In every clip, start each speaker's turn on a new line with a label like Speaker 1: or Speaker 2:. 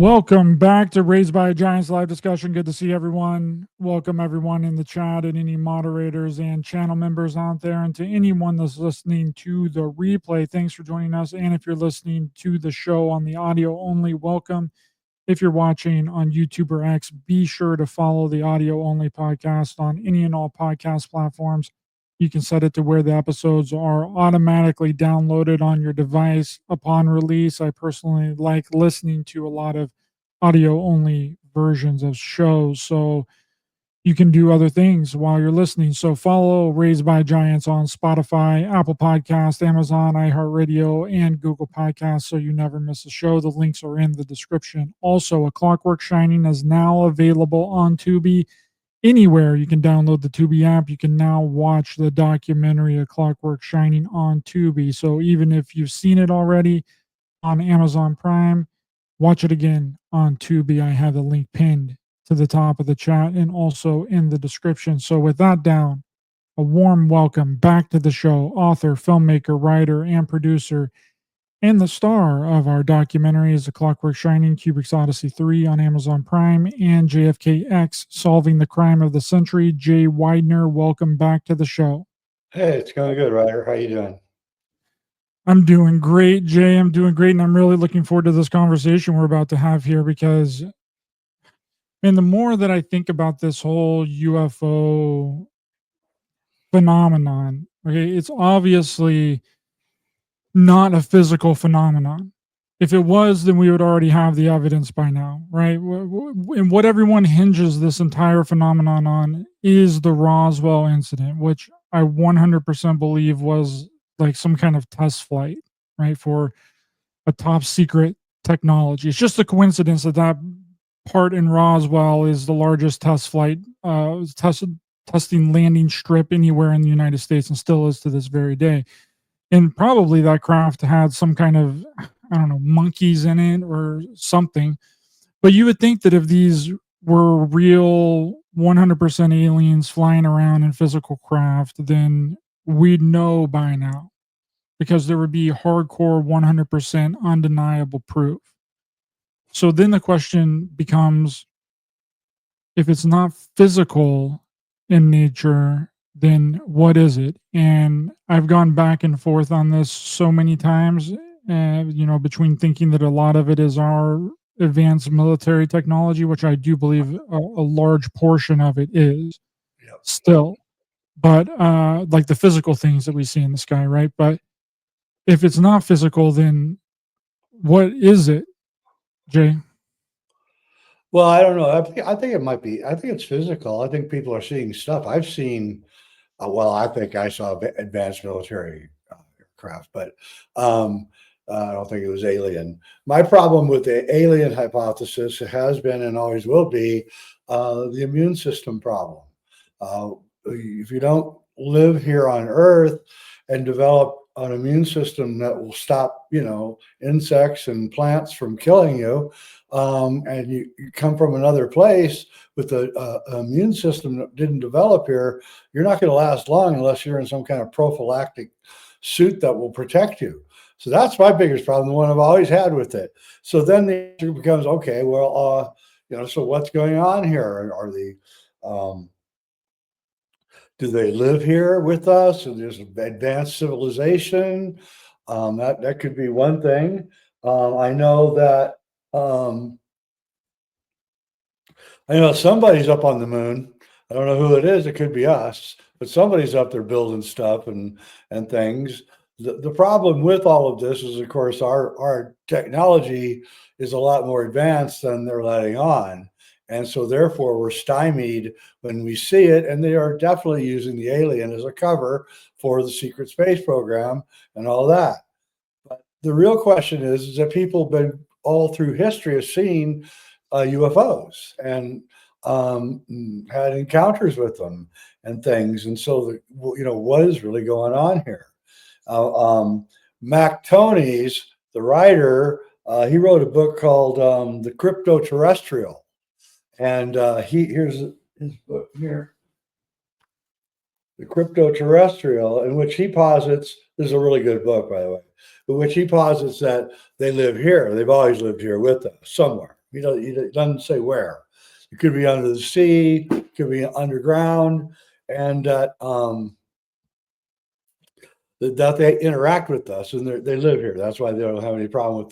Speaker 1: Welcome back to Raised by Giants live discussion. Good to see everyone. Welcome everyone in the chat and any moderators and channel members out there, and to anyone that's listening to the replay. Thanks for joining us. And if you're listening to the show on the audio only, welcome. If you're watching on YouTube or X, be sure to follow the audio only podcast on any and all podcast platforms. You can set it to where the episodes are automatically downloaded on your device upon release. I personally like listening to a lot of audio only versions of shows, so you can do other things while you're listening. So follow Raised by Giants on Spotify, Apple Podcast, Amazon, iHeartRadio, and Google Podcasts so you never miss a show. The links are in the description. Also, A Clockwork Shining is now available on Tubi. Anywhere you can download the Tubi app, you can now watch the documentary A Clockwork Shining on Tubi. So even if you've seen it already on Amazon Prime, watch it again on Tubi. I have the link pinned to the top of the chat and also in the description. So with that down, a warm welcome back to the show, author, filmmaker, writer, and producer, and the star of our documentary is A Clockwork Shining, Kubrick's Odyssey 3 on Amazon Prime, and JFKX, Solving the Crime of the Century. Jay Weidner, welcome back to the show.
Speaker 2: Hey, it's going good, Ryder. How you doing?
Speaker 1: I'm doing great, Jay. I'm doing great, and I'm really looking forward to this conversation we're about to have here because, and the more that I think about this whole UFO phenomenon, okay, it's obviously not a physical phenomenon. If it was, then we would already have the evidence by now, right? And what everyone hinges this entire phenomenon on is the Roswell incident, which I 100% believe was like some kind of test flight, right, for a top secret technology. It's just a coincidence that that part in Roswell is the largest test flight, testing landing strip anywhere in the United States, and still is to this very day. And probably that craft had some kind of, I don't know, monkeys in it or something. But you would think that if these were real 100% aliens flying around in physical craft, then we'd know by now, because there would be hardcore 100% undeniable proof. So then the question becomes, if it's not physical in nature, then what is it? And I've gone back and forth on this so many times, between thinking that a lot of it is our advanced military technology, which I do believe a large portion of it is still, but like the physical things that we see in the sky, right? But if it's not physical, then what is it, Jay?
Speaker 2: Well, I don't know. I think it might be. I think it's physical. I think people are seeing stuff. I've seen. I think I saw advanced military aircraft, but I don't think it was alien. My problem with the alien hypothesis has been and always will be the immune system problem. If you don't live here on Earth and develop an immune system that will stop, insects and plants from killing you, and you come from another place with an immune system that didn't develop here, you're not going to last long unless you're in some kind of prophylactic suit that will protect you. So that's my biggest problem, the one I've always had with it. So then the issue becomes, okay, well, so what's going on here? Are they, do they live here with us? And there's advanced civilization. That could be one thing. I know that somebody's up on the moon. I don't know who it is. It could be us, but somebody's up there building stuff and things. The problem with all of this is, of course, our technology is a lot more advanced than they're letting on. And so therefore we're stymied when we see it, and they are definitely using the alien as a cover for the secret space program and all that. But the real question is that people have been all through history have seen UFOs and had encounters with them and things. And so, what is really going on here? Mac Tonnies, the writer, he wrote a book called The Crypto-Terrestrial. And here's his book here, The Crypto-Terrestrial, in which he posits, this is a really good book, by the way, in which he posits that they live here. They've always lived here with us somewhere. He doesn't say where. It could be under the sea, it could be underground, and that that they interact with us and they live here. That's why they don't have any problem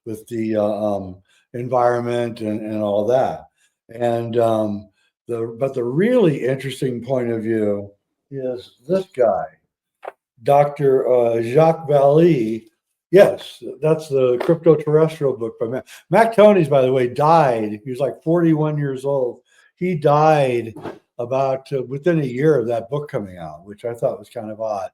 Speaker 2: with the environment and all that. And but the really interesting point of view is this guy, Dr. Jacques Vallée. Yes, that's the crypto terrestrial book by Mac Tonnies, by the way, died. He was like 41 years old. He died about within a year of that book coming out, which I thought was kind of odd.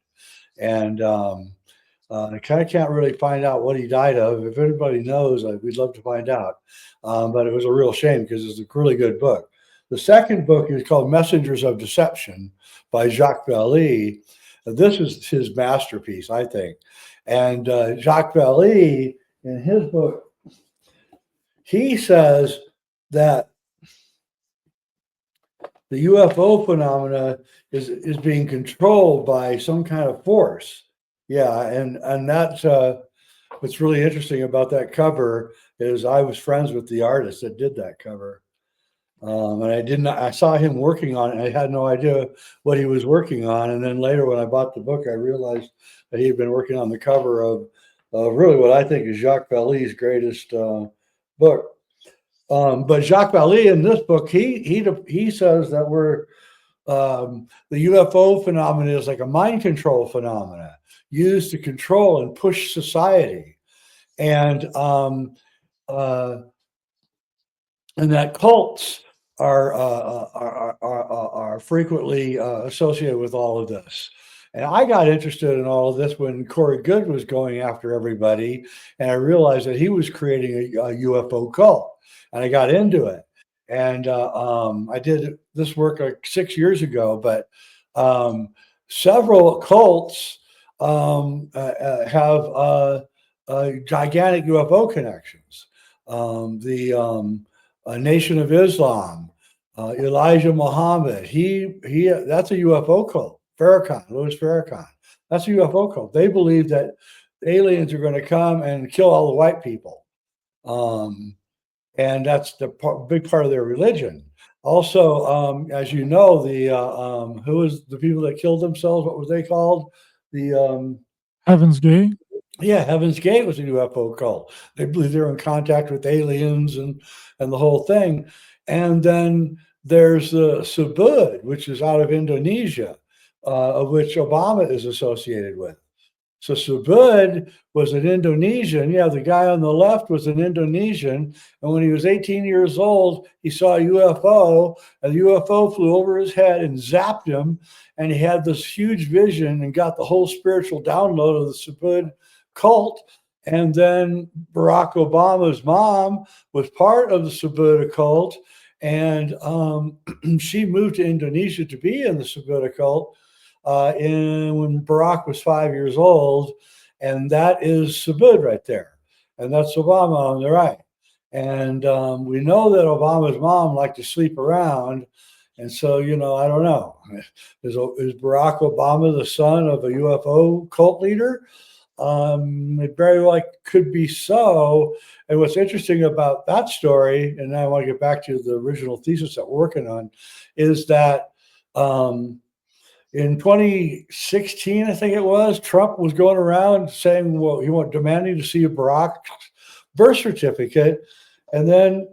Speaker 2: And I kind of can't really find out what he died of. If anybody knows, we'd love to find out. But it was a real shame because it's a really good book. The second book is called Messengers of Deception by Jacques Vallée. This is his masterpiece, I think. And Jacques Vallée, in his book, he says that the UFO phenomena is being controlled by some kind of force. Yeah, and that's what's really interesting about that cover is I was friends with the artist that did that cover. And I saw him working on it. And I had no idea what he was working on. And then later when I bought the book, I realized that he had been working on the cover of really what I think is Jacques Vallée's greatest book. But Jacques Vallée in this book, he says that the UFO phenomena is like a mind control phenomena used to control and push society. And that cults are frequently associated with all of this. And I got interested in all of this when Corey Goode was going after everybody, and I realized that he was creating a UFO cult, and I got into it. And I did this work like 6 years ago, but several cults have gigantic UFO connections. The Nation of Islam, Elijah Muhammad. That's a UFO cult. Louis Farrakhan. That's a UFO cult. They believe that aliens are going to come and kill all the white people, and that's the big part of their religion. Also, as you know, who was the people that killed themselves? What was they called? The
Speaker 1: Heaven's Gate.
Speaker 2: Yeah, Heaven's Gate was a UFO cult. They believe they're in contact with aliens and the whole thing. And then there's the Subud, which is out of Indonesia, of which Obama is associated with. So Subud was an Indonesian. Yeah, the guy on the left was an Indonesian. And when he was 18 years old, he saw a UFO. And the UFO flew over his head and zapped him. And he had this huge vision and got the whole spiritual download of the Subud cult. And then Barack Obama's mom was part of the Subud cult. And she moved to Indonesia to be in the Subud cult. When Barack was 5 years old, and that is Subud right there, and that's Obama on the right. And we know that Obama's mom liked to sleep around, and so I don't know. Is Barack Obama the son of a UFO cult leader? It very well could be so. And what's interesting about that story, and I want to get back to the original thesis that we're working on, is that in 2016, I think it was, Trump was going around saying, well, he was demanding to see a Barack birth certificate. And then,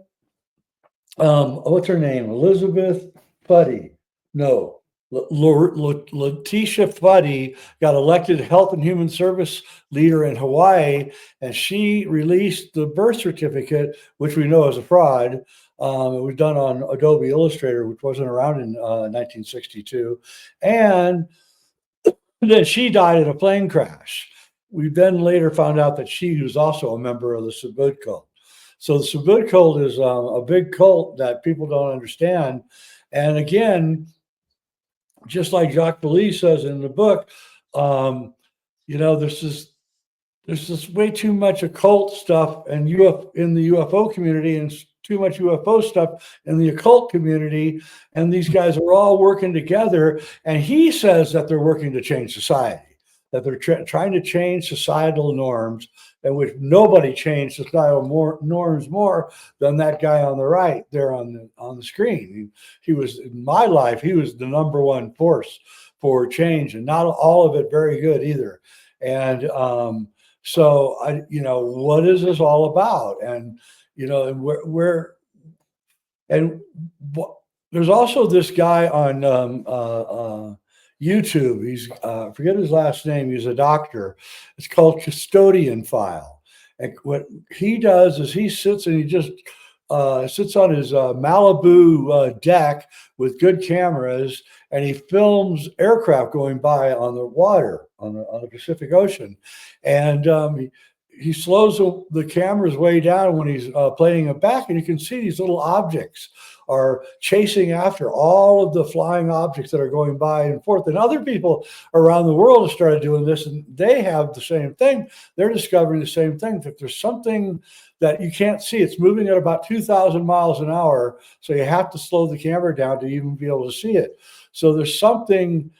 Speaker 2: what's her name? Elizabeth Fuddy. No, Letitia Fuddy got elected Health and Human Service leader in Hawaii, and she released the birth certificate, which we know is a fraud. It was done on Adobe Illustrator, which wasn't around in 1962. And then she died in a plane crash. We then later found out that she was also a member of the Subud cult. So the Subud cult is a big cult that people don't understand. And again, just like Jacques Vallée says in the book, there's this way too much occult stuff and in the UFO community, and too much UFO stuff in the occult community, and these guys are all working together. And he says that they're working to change society. that they're trying to change societal norms, in which nobody changed societal norms more than that guy on the right there on the screen. He was, in my life, he was the number one force for change, and not all of it very good either. And so what is this all about? And and and what, there's also this guy on YouTube. He's forget his last name. He's a doctor. It's called Custodian File. And what he does is he sits and he just sits on his Malibu deck with good cameras, and he films aircraft going by on the water on the Pacific Ocean, and he slows the cameras way down when he's playing it back, and you can see these little objects are chasing after all of the flying objects that are going by and forth. And other people around the world have started doing this, and they have the same thing. They're discovering the same thing, that there's something that you can't see. It's moving at about 2,000 miles an hour, so you have to slow the camera down to even be able to see it. So there's something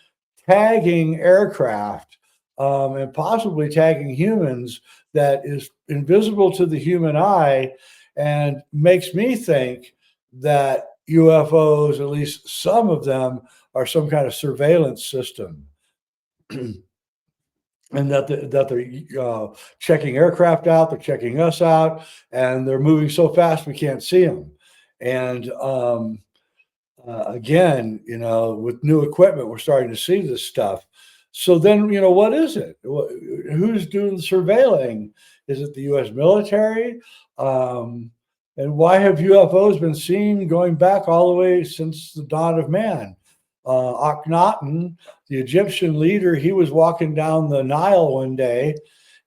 Speaker 2: tagging aircraft and possibly tagging humans that is invisible to the human eye, and makes me think that UFOs, at least some of them, are some kind of surveillance system. And that they're checking aircraft out, they're checking us out, and they're moving so fast we can't see them. And again, with new equipment, we're starting to see this stuff. So then, what is it? Who's doing the surveilling? Is it the U.S. military? And why have UFOs been seen going back all the way since the dawn of man? Akhenaten, the Egyptian leader, he was walking down the Nile one day,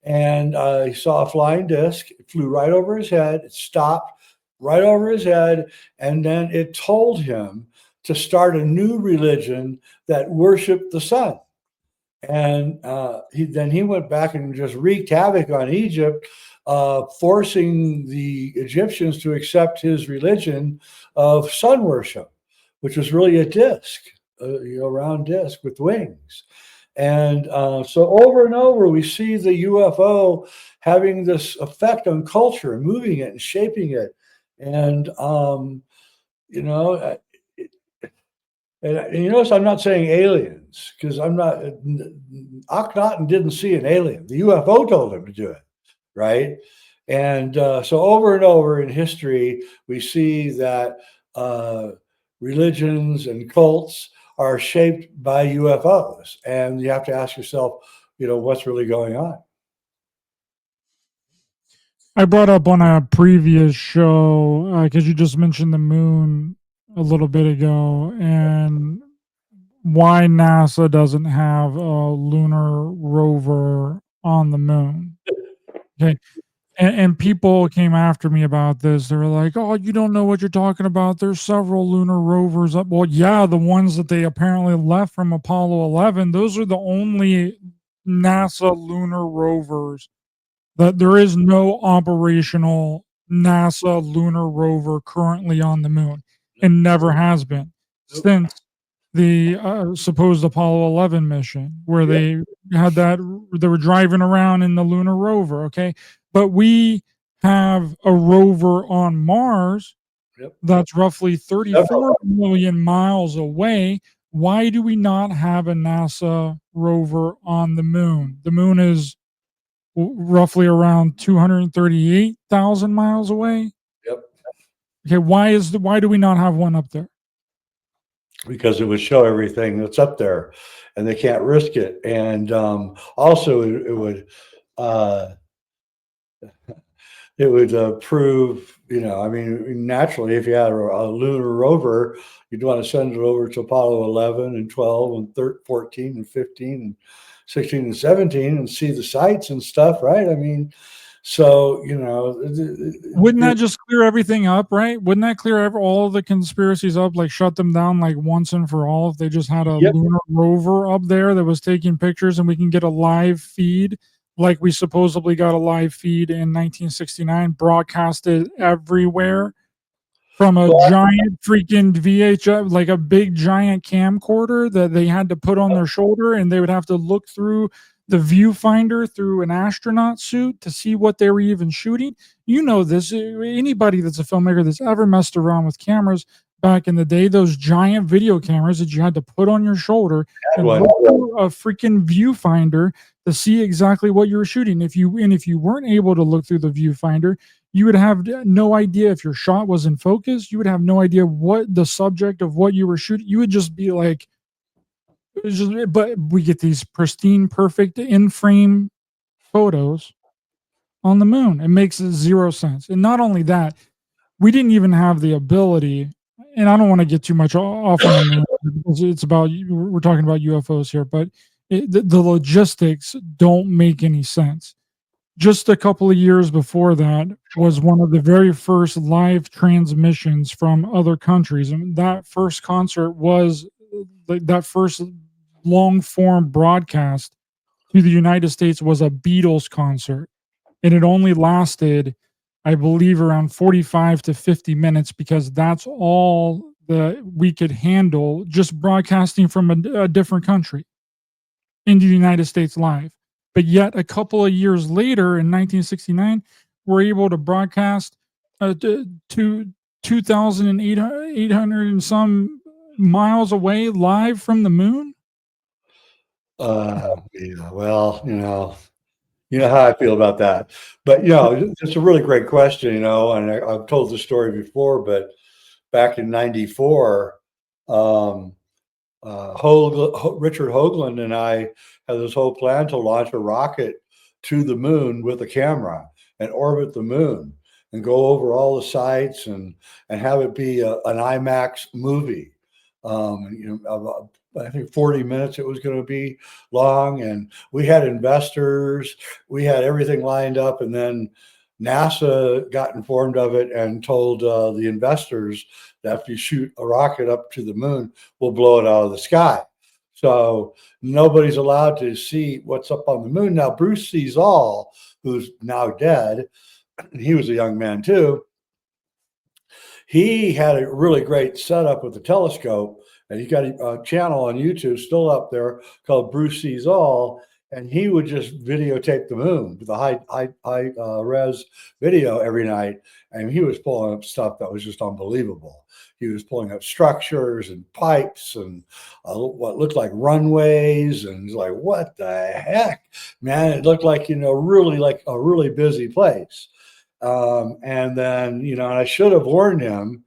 Speaker 2: and he saw a flying disc. It flew right over his head. It stopped right over his head, and then it told him to start a new religion that worshiped the sun. And he went back and just wreaked havoc on Egypt, forcing the Egyptians to accept his religion of sun worship, which was really a disc, round disc with wings. And so over and over, we see the UFO having this effect on culture and moving it and shaping it. And, and you notice I'm not saying aliens, because Akhenaten didn't see an alien. The UFO told him to do it, right? And so over and over in history, we see that religions and cults are shaped by UFOs. And you have to ask yourself, what's really going on?
Speaker 1: I brought up on a previous show, because you just mentioned the moon a little bit ago, and why NASA doesn't have a lunar rover on the moon. Okay. And people came after me about this. They were like, "Oh, you don't know what you're talking about. There's several lunar rovers up." Well, yeah, the ones that they apparently left from Apollo 11, those are the only NASA lunar rovers. That there is no operational NASA lunar rover currently on the moon, and never has been since the supposed Apollo 11 mission, where they had they were driving around in the lunar rover. Okay. But we have a rover on Mars that's roughly 34 million miles away. Why do we not have a NASA rover on the moon? The moon is roughly around 238,000 miles away.
Speaker 2: Yep.
Speaker 1: Okay. Why do we not have one up there?
Speaker 2: Because it would show everything that's up there, and they can't risk it. And also it would prove, naturally, if you had a lunar rover, you'd want to send it over to Apollo 11 and 12 and 13, 14 and 15 and 16 and 17 and see the sights and stuff, right? So,
Speaker 1: wouldn't that just clear everything up, right? Wouldn't that clear all of the conspiracies up, like shut them down like once and for all, if they just had a lunar rover up there that was taking pictures, and we can get a live feed, like we supposedly got a live feed in 1969, broadcasted everywhere from a giant freaking VHF, like a big giant camcorder that they had to put on their shoulder, and they would have to look through the viewfinder through an astronaut suit to see what they were even shooting. You know this. Anybody that's a filmmaker that's ever messed around with cameras back in the day, those giant video cameras that you had to put on your shoulder
Speaker 2: Had
Speaker 1: and
Speaker 2: one.
Speaker 1: look through a freaking viewfinder to see exactly what you were shooting. If you weren't able to look through the viewfinder, you would have no idea if your shot was in focus. You would have no idea what the subject of what you were shooting. You would just be like, but we get these pristine, perfect in frame photos on the moon. It makes zero sense. And not only that, we didn't even have the ability. And I don't want to get too much off on the moon because it's about, we're talking about UFOs here, but the logistics don't make any sense. Just a couple of years before that was one of the very first live transmissions from other countries. And that first concert was that first long form broadcast to the United States was a Beatles concert. And it only lasted, I believe, around 45 to 50 minutes because that's all that we could handle just broadcasting from a different country in the United States live. But yet, a couple of years later in 1969, we're able to broadcast to 2,800 and some miles away live from the moon.
Speaker 2: Yeah, well, you know how I feel about that. But, it's a really great question, and I've told the story before, but back in '94, um, Richard Hoagland and I had this whole plan to launch a rocket to the moon with a camera and orbit the moon and go over all the sites and have it be an IMAX movie. I think 40 minutes it was going to be long, and we had investors, we had everything lined up, and then NASA got informed of it and told the investors that if you shoot a rocket up to the moon, we'll blow it out of the sky. So nobody's allowed to see what's up on the moon. Now, Bruce Seasall, who's now dead, and he was a young man too, he had a really great setup with the telescope, and he's got a channel on YouTube still up there called Bruce Sees All, and he would just videotape the moon with a high res video every night, and he was pulling up stuff that was just unbelievable. He was pulling up structures and pipes and what looked like runways, and he's like, "What the heck, man?" It looked like really like a really busy place. And then, I should have warned him.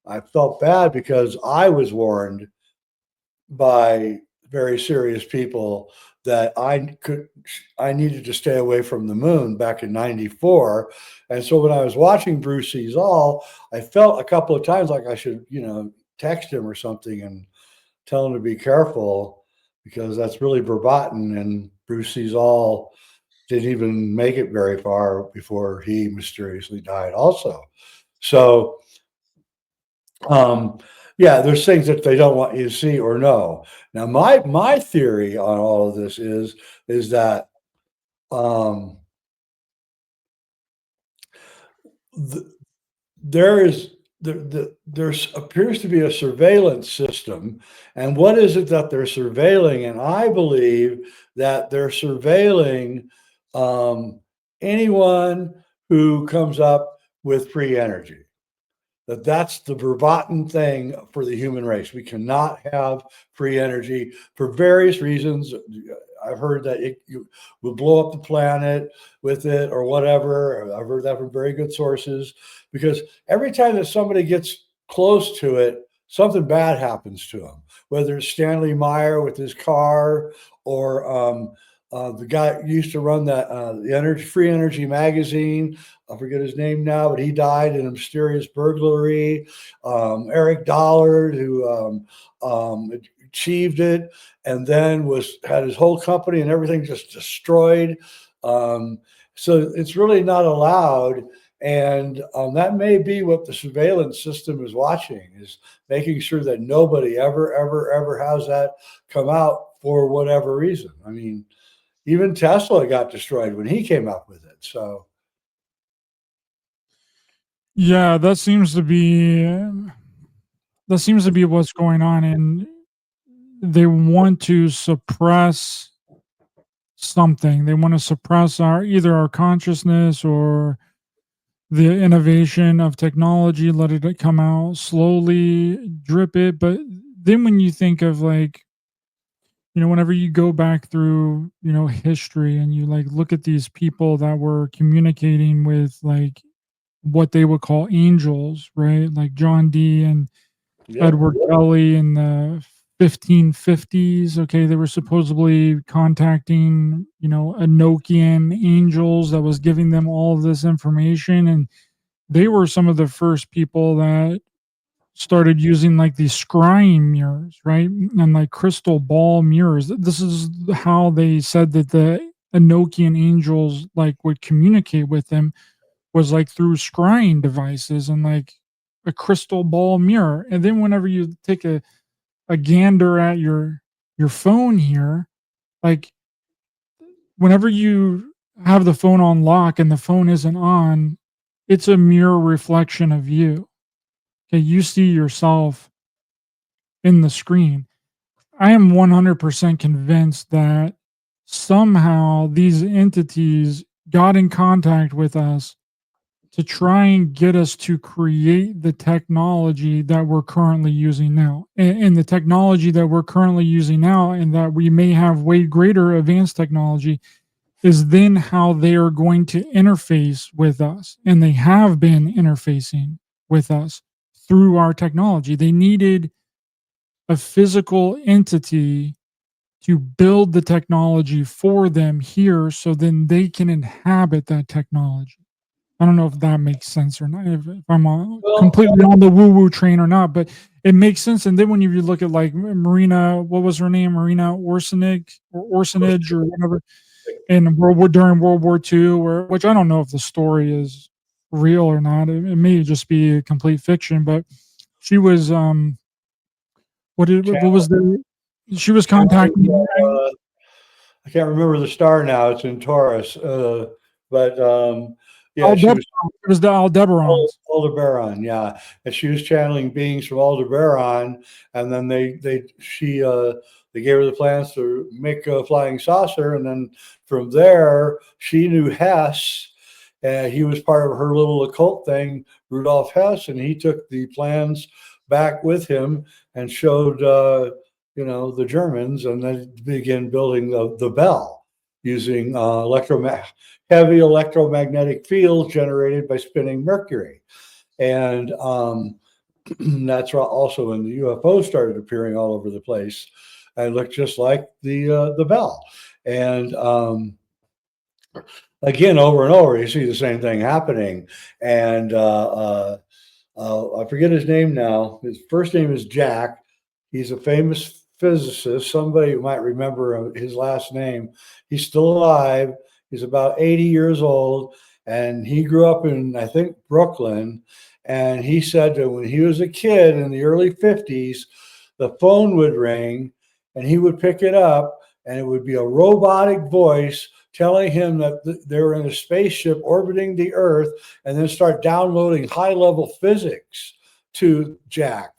Speaker 2: I felt bad because I was warned by very serious people that I needed to stay away from the moon back in '94. And so when I was watching Bruce Sees All, I felt a couple of times like I should, text him or something and tell him to be careful because that's really verboten. And Bruce Sees All didn't even make it very far before he mysteriously died also. So, um, yeah, there's things that they don't want you to see or know. Now, my theory on all of this is that um, the, there is there's appears to be a surveillance system, and what is it that they're surveilling? And I believe that they're surveilling um, anyone who comes up with free energy. That's the verboten thing for the human race. We cannot have free energy for various reasons. I've heard that you will blow up the planet with it or whatever. I've heard that from very good sources because every time that somebody gets close to it, something bad happens to them. Whether it's Stanley Meyer with his car or the guy who used to run that the energy free energy magazine. I forget his name now, but he died in a mysterious burglary. Eric Dollard, who achieved it, and then had his whole company and everything just destroyed. So it's really not allowed, and that may be what the surveillance system is watching, is making sure that nobody ever has that come out for whatever reason. I mean, even Tesla got destroyed when he came up with it. So
Speaker 1: Yeah, that seems to be what's going on, and they want to suppress something. They want to suppress our either our consciousness or the innovation of technology, let it come out slowly, drip it. But then when you think of like, whenever you go back through, history and you like look at these people that were communicating with like what they would call angels, right? Like John Dee and
Speaker 2: Yep.
Speaker 1: Edward Kelly in the 1550s. Okay, they were supposedly contacting, Enochian angels that was giving them all of this information, and they were some of the first people that started using like these scrying mirrors, right? And like crystal ball mirrors. This is how they said that the Enochian angels like would communicate with them was like through scrying devices and like a crystal ball mirror. And then whenever you take a gander at your phone here, like whenever you have the phone on lock and the phone isn't on, it's a mirror reflection of you. Okay, you see yourself in the screen. I am 100% convinced that somehow these entities got in contact with us to try and get us to create the technology that we're currently using now. And the technology that we're currently using now, and that we may have way greater advanced technology, is then how they are going to interface with us. And they have been interfacing with us through our technology. They needed a physical entity to build the technology for them here so then they can inhabit that technology. I don't know if that makes sense or not, if I'm
Speaker 2: Well,
Speaker 1: completely on the woo woo train or not, but it makes sense. And then when you look at like Marina, what was her name? Marina Orsinig or Orsinage or whatever in during World War II, which I don't know if the story is real or not. It may just be a complete fiction, but she was, what was the, she was
Speaker 2: channeling,
Speaker 1: contacting
Speaker 2: I can't remember the star now. It's in Taurus. But yeah, she
Speaker 1: Aldebaran.
Speaker 2: was
Speaker 1: It was the Aldebarans.
Speaker 2: Aldebaran, yeah, and she was channeling beings from Aldebaran, and then they gave her the plans to make a flying saucer, and then from there she knew Hess, and he was part of her little occult thing, Rudolf Hess, and he took the plans back with him and showed the Germans, and then began building the bell using heavy electromagnetic fields generated by spinning mercury. And that's also when the UFOs started appearing all over the place and looked just like the bell. And again, over and over, you see the same thing happening. And I forget his name now. His first name is Jack. He's a famous physicist. Somebody might remember his last name. He's still alive. He's about 80 years old, and he grew up in, I think, Brooklyn. And he said that when he was a kid in the early 50s, the phone would ring and he would pick it up, and it would be a robotic voice telling him that they were in a spaceship orbiting the Earth, and then start downloading high-level physics to Jack.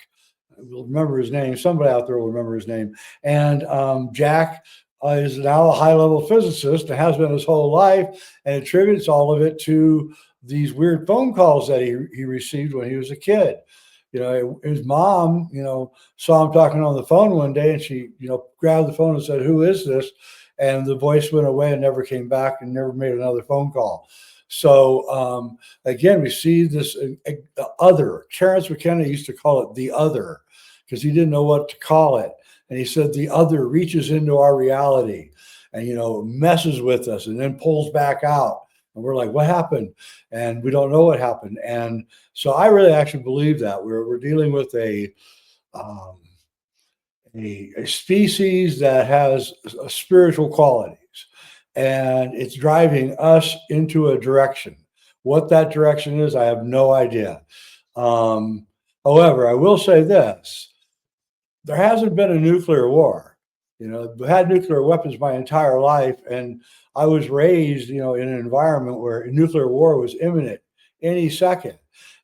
Speaker 2: We'll remember his name. Somebody out there will remember his name. And Jack is now a high-level physicist and has been his whole life, and attributes all of it to these weird phone calls that he received when he was a kid. His mom, saw him talking on the phone one day, and she, grabbed the phone and said, "Who is this?" And the voice went away and never came back and never made another phone call. So again, we see this other. Terrence McKenna used to call it the other because he didn't know what to call it. And he said the other reaches into our reality and, messes with us and then pulls back out. And we're like, what happened? And we don't know what happened. And so I really actually believe that we're dealing with um, a species that has spiritual qualities, and it's driving us into a direction. What that direction is, I have no idea. However, I will say this: there hasn't been a nuclear war. I've had nuclear weapons my entire life, and I was raised, in an environment where a nuclear war was imminent any second.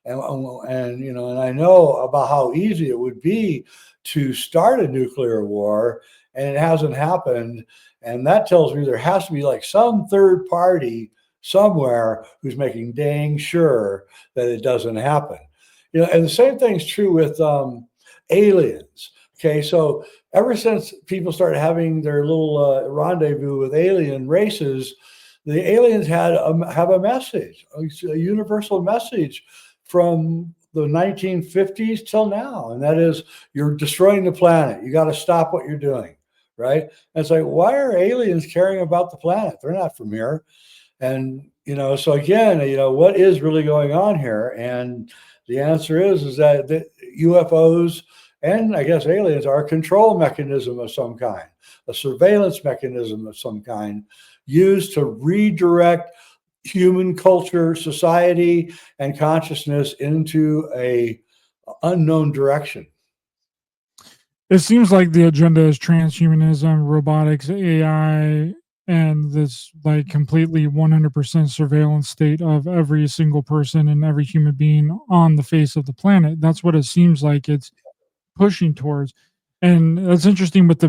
Speaker 2: And I know about how easy it would be to start a nuclear war and it hasn't happened. And that tells me there has to be like some third party somewhere who's making dang sure that it doesn't happen. And the same thing's true with aliens. Okay, so ever since people started having their little rendezvous with alien races, the aliens have a message, a universal message from the 1950s till now, and that is, you're destroying the planet. You got to stop what you're doing, right? And it's like, why are aliens caring about the planet? They're not from here. And so again, what is really going on here? And the answer is that the UFOs and I guess aliens are a control mechanism of some kind, a surveillance mechanism of some kind, used to redirect human culture, society, and consciousness into a unknown direction.
Speaker 1: It seems like the agenda is transhumanism, robotics, AI, and this like completely 100% surveillance state of every single person and every human being on the face of the planet. That's what it seems like it's pushing towards. And that's interesting with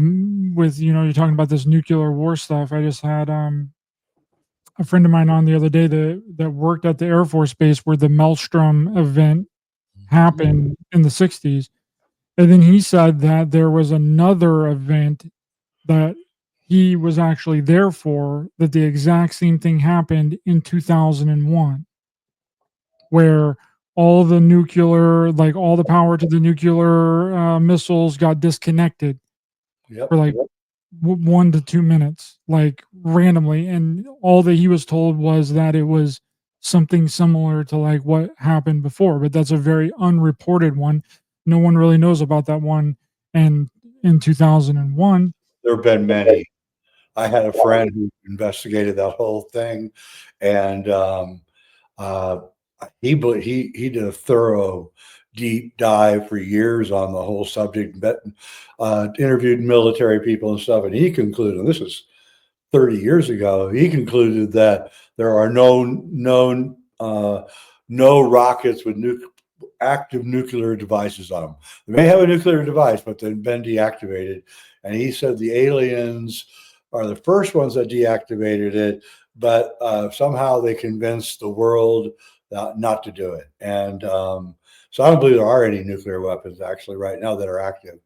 Speaker 1: you're talking about this nuclear war stuff. I just had a friend of mine on the other day that worked at the Air Force Base where the Maelstrom event happened in the 60s. And then he said that there was another event that he was actually there for, that the exact same thing happened in 2001, where all the nuclear, like all the power to the nuclear missiles got disconnected
Speaker 2: Yep.
Speaker 1: for like 1 to 2 minutes, like randomly. And all that he was told was that it was something similar to like what happened before, but that's a very unreported one. No one really knows about that one. And in 2001,
Speaker 2: There have been many. I had a friend who investigated that whole thing, and uh, he did a thorough deep dive for years on the whole subject, but interviewed military people and stuff, and he concluded, and this is 30 years ago, he concluded that there are no rockets with active nuclear devices on them. They may have a nuclear device, but they've been deactivated. And he said the aliens are the first ones that deactivated it, but somehow they convinced the world not to do it. And so I don't believe there are any nuclear weapons actually right now that are active.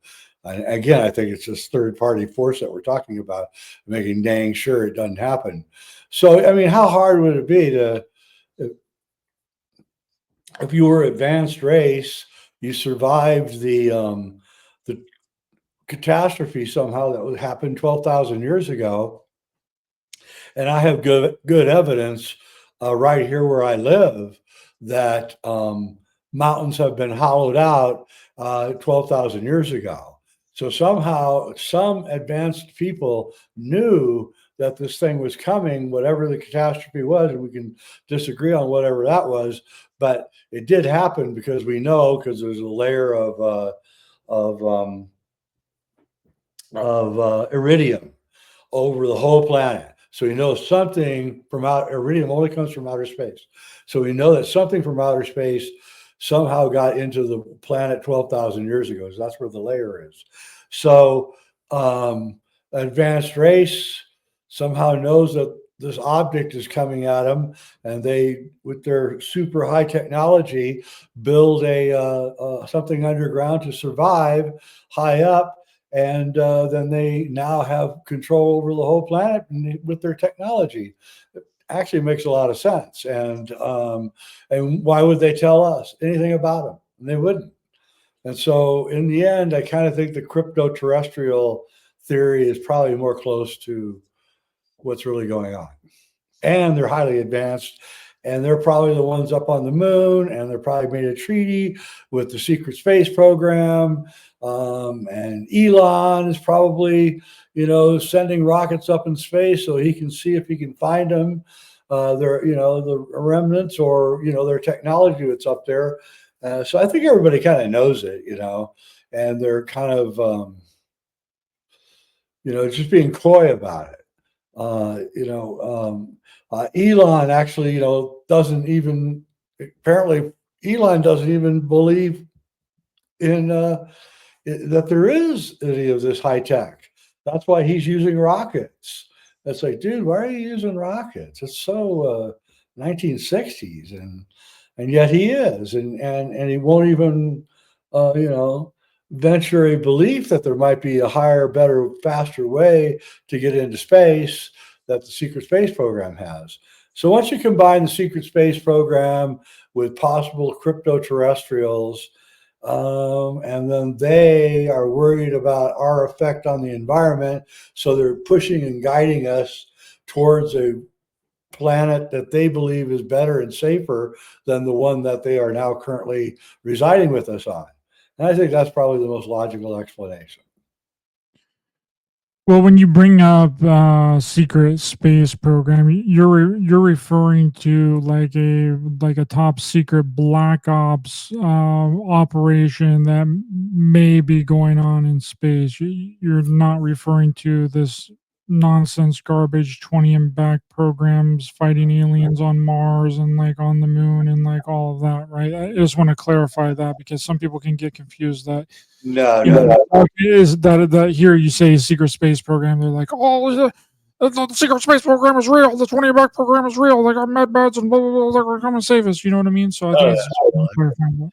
Speaker 2: And again, I think it's this third party force that we're talking about, making dang sure it doesn't happen. So, I mean, how hard would it be to, if you were advanced race, you survived the catastrophe somehow that would happen 12,000 years ago. And I have good evidence right here where I live that mountains have been hollowed out 12,000 years ago. So somehow some advanced people knew that this thing was coming, whatever the catastrophe was, and we can disagree on whatever that was, but it did happen because we know, because there's a layer of iridium over the whole planet. So we know something from iridium only comes from outer space. So we know that something from outer space somehow got into the planet 12,000 years ago. So that's where the layer is. So advanced race somehow knows that this object is coming at them, and they, with their super high technology, build a something underground to survive high up. And then they now have control over the whole planet with their technology. It actually makes a lot of sense. And why would they tell us anything about them? And they wouldn't. And so in the end, I kind of think the crypto-terrestrial theory is probably more close to what's really going on. And they're highly advanced, and they're probably the ones up on the moon, and they're probably made a treaty with the secret space program. And Elon is probably, sending rockets up in space so he can see if he can find them. The remnants, or, their technology that's up there. So I think everybody kind of knows it, and they're kind of, just being coy about it. Elon actually, doesn't even, apparently Elon doesn't even believe in that there is any of this high tech. That's why he's using rockets. It's like, dude, why are you using rockets? It's so 1960s, and yet he is, and he won't even, you know, venture a belief that there might be a higher, better, faster way to get into space that the secret space program has. So once you combine the secret space program with possible crypto terrestrials, and then they are worried about our effect on the environment. So they're pushing and guiding us towards a planet that they believe is better and safer than the one that they are now currently residing with us on. And I think that's probably the most logical explanation.
Speaker 1: Well, when you bring up secret space program, you're referring to like a top secret black ops operation that may be going on in space. You're not referring to this nonsense garbage 20 and back programs fighting aliens on Mars and like on the moon and like all of that, right? I just want to clarify that because some people can get confused that
Speaker 2: No,
Speaker 1: you
Speaker 2: no,
Speaker 1: know,
Speaker 2: no.
Speaker 1: is that here you say secret space program, they're like, oh, the secret space program is real. The 20 back program is real. They got med beds and blah blah blah. They're gonna come and save us. You know what I mean? So I think it's just clarifying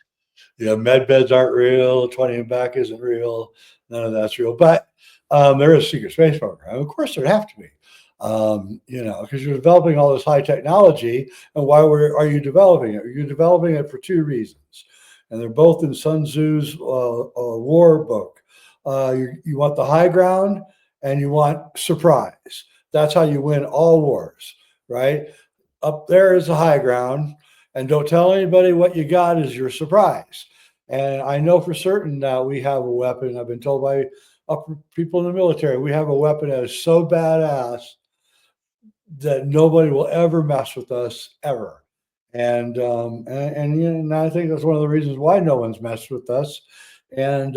Speaker 1: that.
Speaker 2: Med beds aren't real. 20 and back isn't real. None of that's real. But there is a secret space program. Of course, there'd have to be. Because you're developing all this high technology, and are you developing it? You're developing it for two reasons, and they're both in Sun Tzu's war book. You want the high ground, and you want surprise. That's how you win all wars, right? Up there is the high ground, and don't tell anybody what you got is your surprise. And I know for certain that we have a weapon. I've been told by upper people in the military, we have a weapon that is so badass that nobody will ever mess with us ever. And I think that's one of the reasons why no one's messed with us. And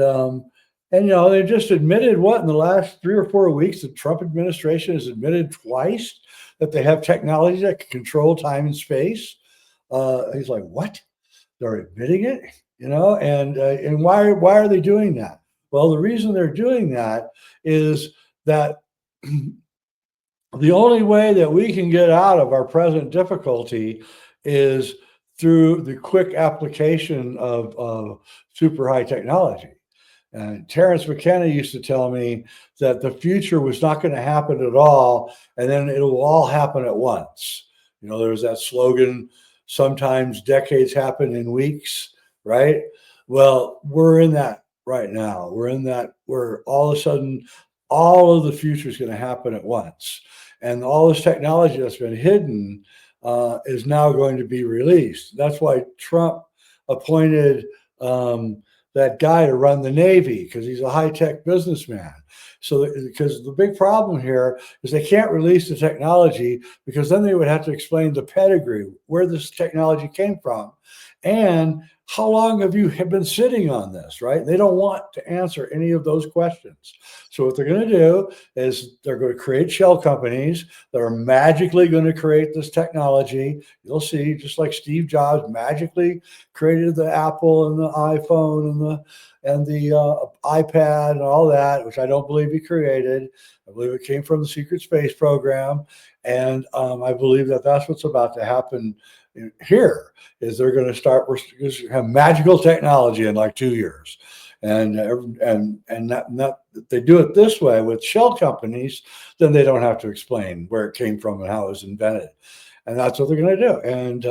Speaker 2: they just admitted what in the last 3 or 4 weeks, the Trump administration has admitted twice that they have technology that can control time and space. He's like, what? They're admitting it, and why are they doing that? Well, the reason they're doing that is that the only way that we can get out of our present difficulty is through the quick application of super high technology. And Terence McKenna used to tell me that the future was not going to happen at all, and then it will all happen at once. There's that slogan, sometimes decades happen in weeks, right? Well, we're in that right now. We're in that where all of a sudden, all of the future is going to happen at once. And all this technology that's been hidden is now going to be released. That's why Trump appointed that guy to run the Navy, because he's a high-tech businessman. So, because the big problem here is they can't release the technology, because then they would have to explain the pedigree, where this technology came from, and how long have you been sitting on this, right? They don't want to answer any of those questions. So what they're going to do is they're going to create shell companies that are magically going to create this technology. You'll see, just like Steve Jobs magically created the Apple and the iPhone and the iPad and all that, which I don't believe he created. I believe it came from the secret space program, and I believe that that's what's about to happen here. Is they're going to start, we're going to have magical technology in like 2 years. And that they do it this way with shell companies, then they don't have to explain where it came from and how it was invented. And that's what they're going to do. And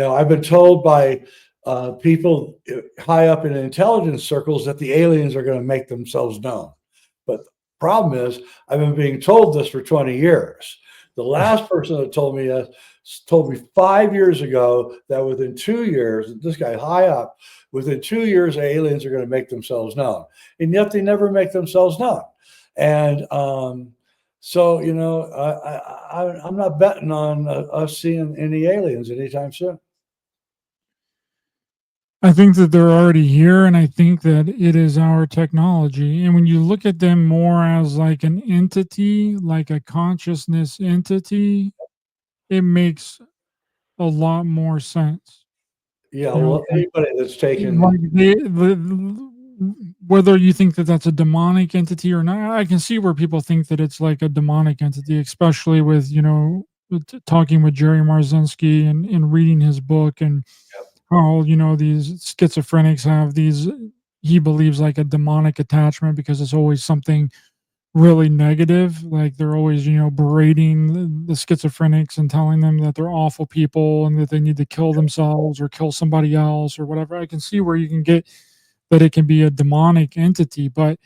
Speaker 2: I've been told by people high up in intelligence circles that the aliens are going to make themselves known. But the problem is, I've been being told this for 20 years. The last person that told me 5 years ago that within 2 years, this guy high up, within 2 years, aliens are going to make themselves known. And yet they never make themselves known. And so, I'm not betting on us seeing any aliens anytime soon.
Speaker 1: I think that they're already here, and I think that it is our technology. And when you look at them more as like an entity, like a consciousness entity, it makes a lot more sense.
Speaker 2: Yeah,
Speaker 1: You know,
Speaker 2: well, anybody that's taken,
Speaker 1: like whether you think that that's a demonic entity or not, I can see where people think that it's like a demonic entity, especially with, talking with Jerry Marzinski and reading his book, and how, these schizophrenics have these, he believes, like a demonic attachment because it's always something really negative. Like they're always, berating the schizophrenics and telling them that they're awful people and that they need to kill themselves or kill somebody else or whatever. I can see where you can get that it can be a demonic entity, but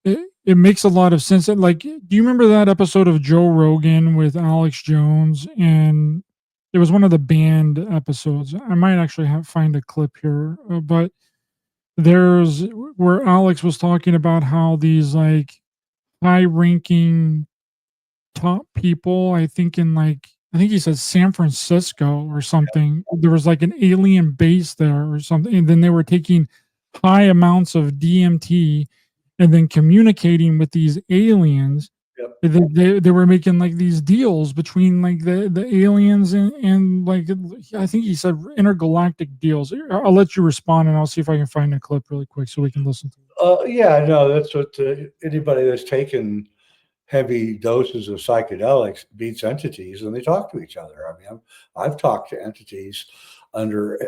Speaker 1: it makes a lot of sense. And like, do you remember that episode of Joe Rogan with Alex Jones? And it was one of the banned episodes. I might actually find a clip here, but there's where Alex was talking about how these like high ranking top people, I think he said San Francisco or something. There was like an alien base there or something. And then they were taking high amounts of DMT and then communicating with these aliens.
Speaker 2: Yep.
Speaker 1: They were making like these deals between like the aliens and like, I think he said intergalactic deals. I'll let you respond and I'll see if I can find a clip really quick so we can listen to it.
Speaker 2: Yeah, no, that's what anybody that's taken heavy doses of psychedelics beats entities, and they talk to each other. I mean, I've talked to entities under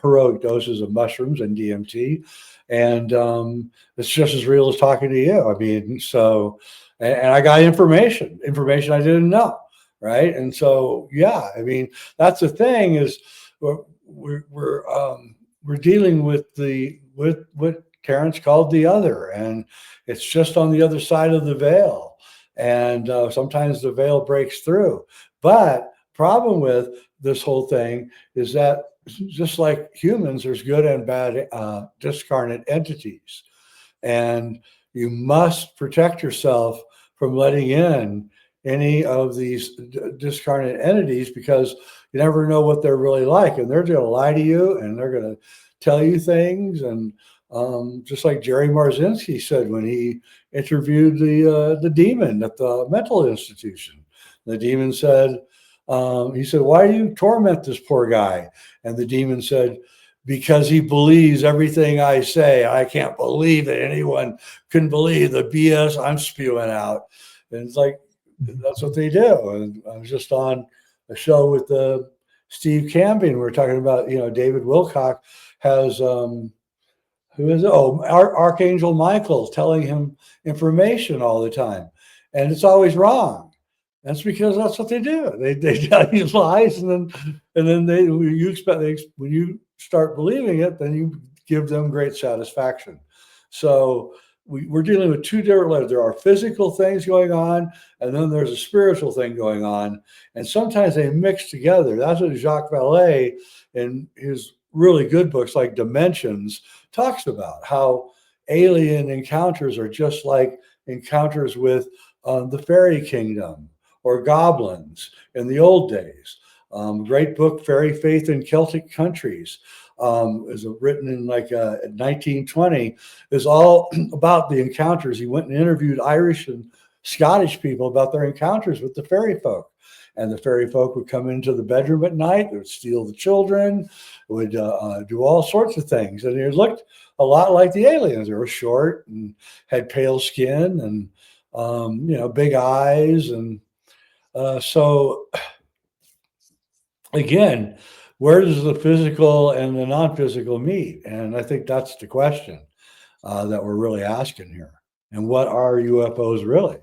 Speaker 2: heroic doses of mushrooms and DMT, and it's just as real as talking to you. I mean, so, and I got information I didn't know, right? And so, yeah, I mean, that's the thing is we're dealing with with what Terrence called the other, and it's just on the other side of the veil. And sometimes the veil breaks through. But problem with this whole thing is that just like humans, there's good and bad discarnate entities, and you must protect yourself from letting in any of these discarnate entities, because you never know what they're really like, and they're going to lie to you and they're going to tell you things. And just like Jerry Marzinski said when he interviewed the demon at the mental institution, the demon said, he said, "Why do you torment this poor guy?" And the demon said, "Because he believes everything I say. I can't believe that anyone can believe the BS I'm spewing out." And it's like, that's what they do. And I was just on a show with Steve Campion. We were talking about, David Wilcock has, who is it? Oh, Archangel Michael telling him information all the time. And it's always wrong. That's because that's what they do. They tell you lies, and then when you start believing it, then you give them great satisfaction. So we're dealing with two different levels. There are physical things going on, and then there's a spiritual thing going on, and sometimes they mix together. That's what Jacques Vallée, in his really good books like Dimensions, talks about, how alien encounters are just like encounters with the fairy kingdom or goblins in the old days. Great book, Fairy Faith in Celtic Countries, is written in like 1920, is all about the encounters. He went and interviewed Irish and Scottish people about their encounters with the fairy folk. And the fairy folk would come into the bedroom at night, they would steal the children, would do all sorts of things. And it looked a lot like the aliens. They were short and had pale skin and, big eyes. And so again, where does the physical and the non-physical meet? And I think that's the question that we're really asking here. And what are UFOs really?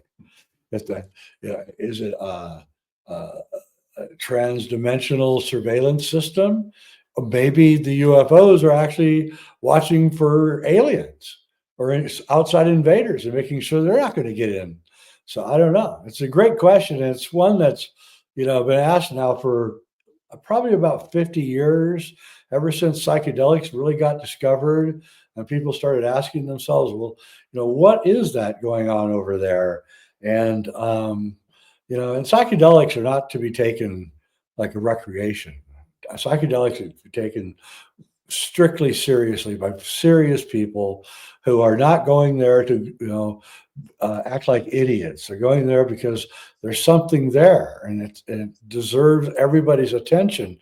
Speaker 2: Is it a trans-dimensional surveillance system? Or maybe the UFOs are actually watching for aliens or outside invaders and making sure they're not going to get in. So I don't know. It's a great question. And it's one that's, been asked now for probably about 50 years, ever since psychedelics really got discovered, and people started asking themselves, well, what is that going on over there? And, and psychedelics are not to be taken like a recreation. Psychedelics are taken strictly seriously by serious people who are not going there to, act like idiots. They're going there because there's something there, and it deserves everybody's attention.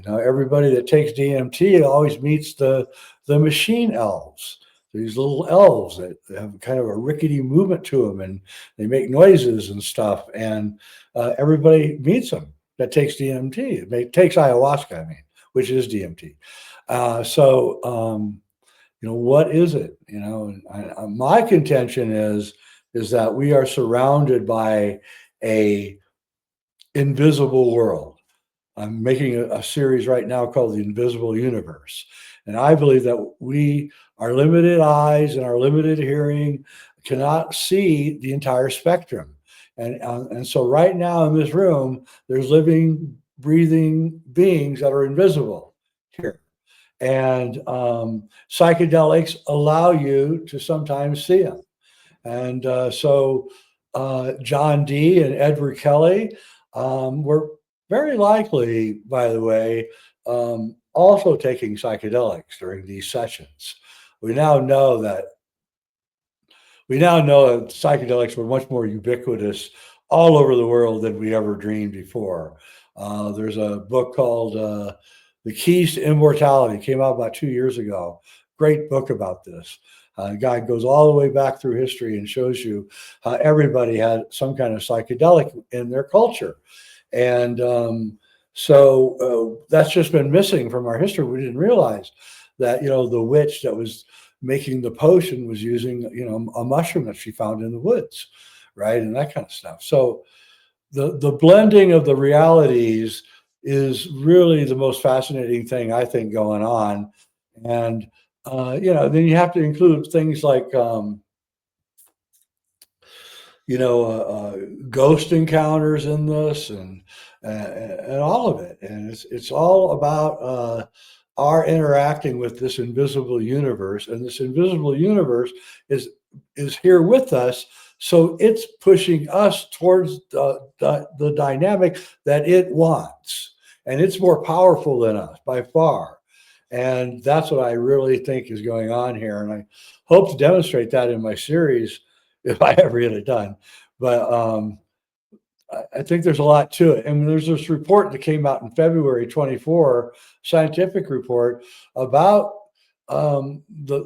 Speaker 2: Everybody that takes DMT always meets the machine elves. these little elves that have kind of a rickety movement to them, and they make noises and stuff. And everybody meets them that takes DMT. It takes ayahuasca, I mean, which is DMT. What is it? My contention is that we are surrounded by a invisible world. I'm making a series right now called The Invisible Universe. And I believe that our limited eyes and our limited hearing cannot see the entire spectrum. And so right now in this room, there's living, breathing beings that are invisible here. And psychedelics allow you to sometimes see them. And John Dee and Edward Kelly were very likely, by the way, also taking psychedelics during these sessions. We now know that psychedelics were much more ubiquitous all over the world than we ever dreamed before. There's a book called The Keys to Immortality, came out about 2 years ago. Great book about this. The guy goes all the way back through history and shows you how everybody had some kind of psychedelic in their culture. And that's just been missing from our history. We didn't realize that, the witch that was making the potion was using, a mushroom that she found in the woods, right? And that kind of stuff. So the blending of the realities is really the most fascinating thing, I think, going on. And, then you have to include things like, ghost encounters in this, and all of it. And it's all about our interacting with this invisible universe, and this invisible universe is here with us. So it's pushing us towards the dynamic that it wants, and it's more powerful than us by far. And that's what I really think is going on here. And I hope to demonstrate that in my series if I ever get it done. But I think there's a lot to it. And there's this report that came out in February 24, scientific report about the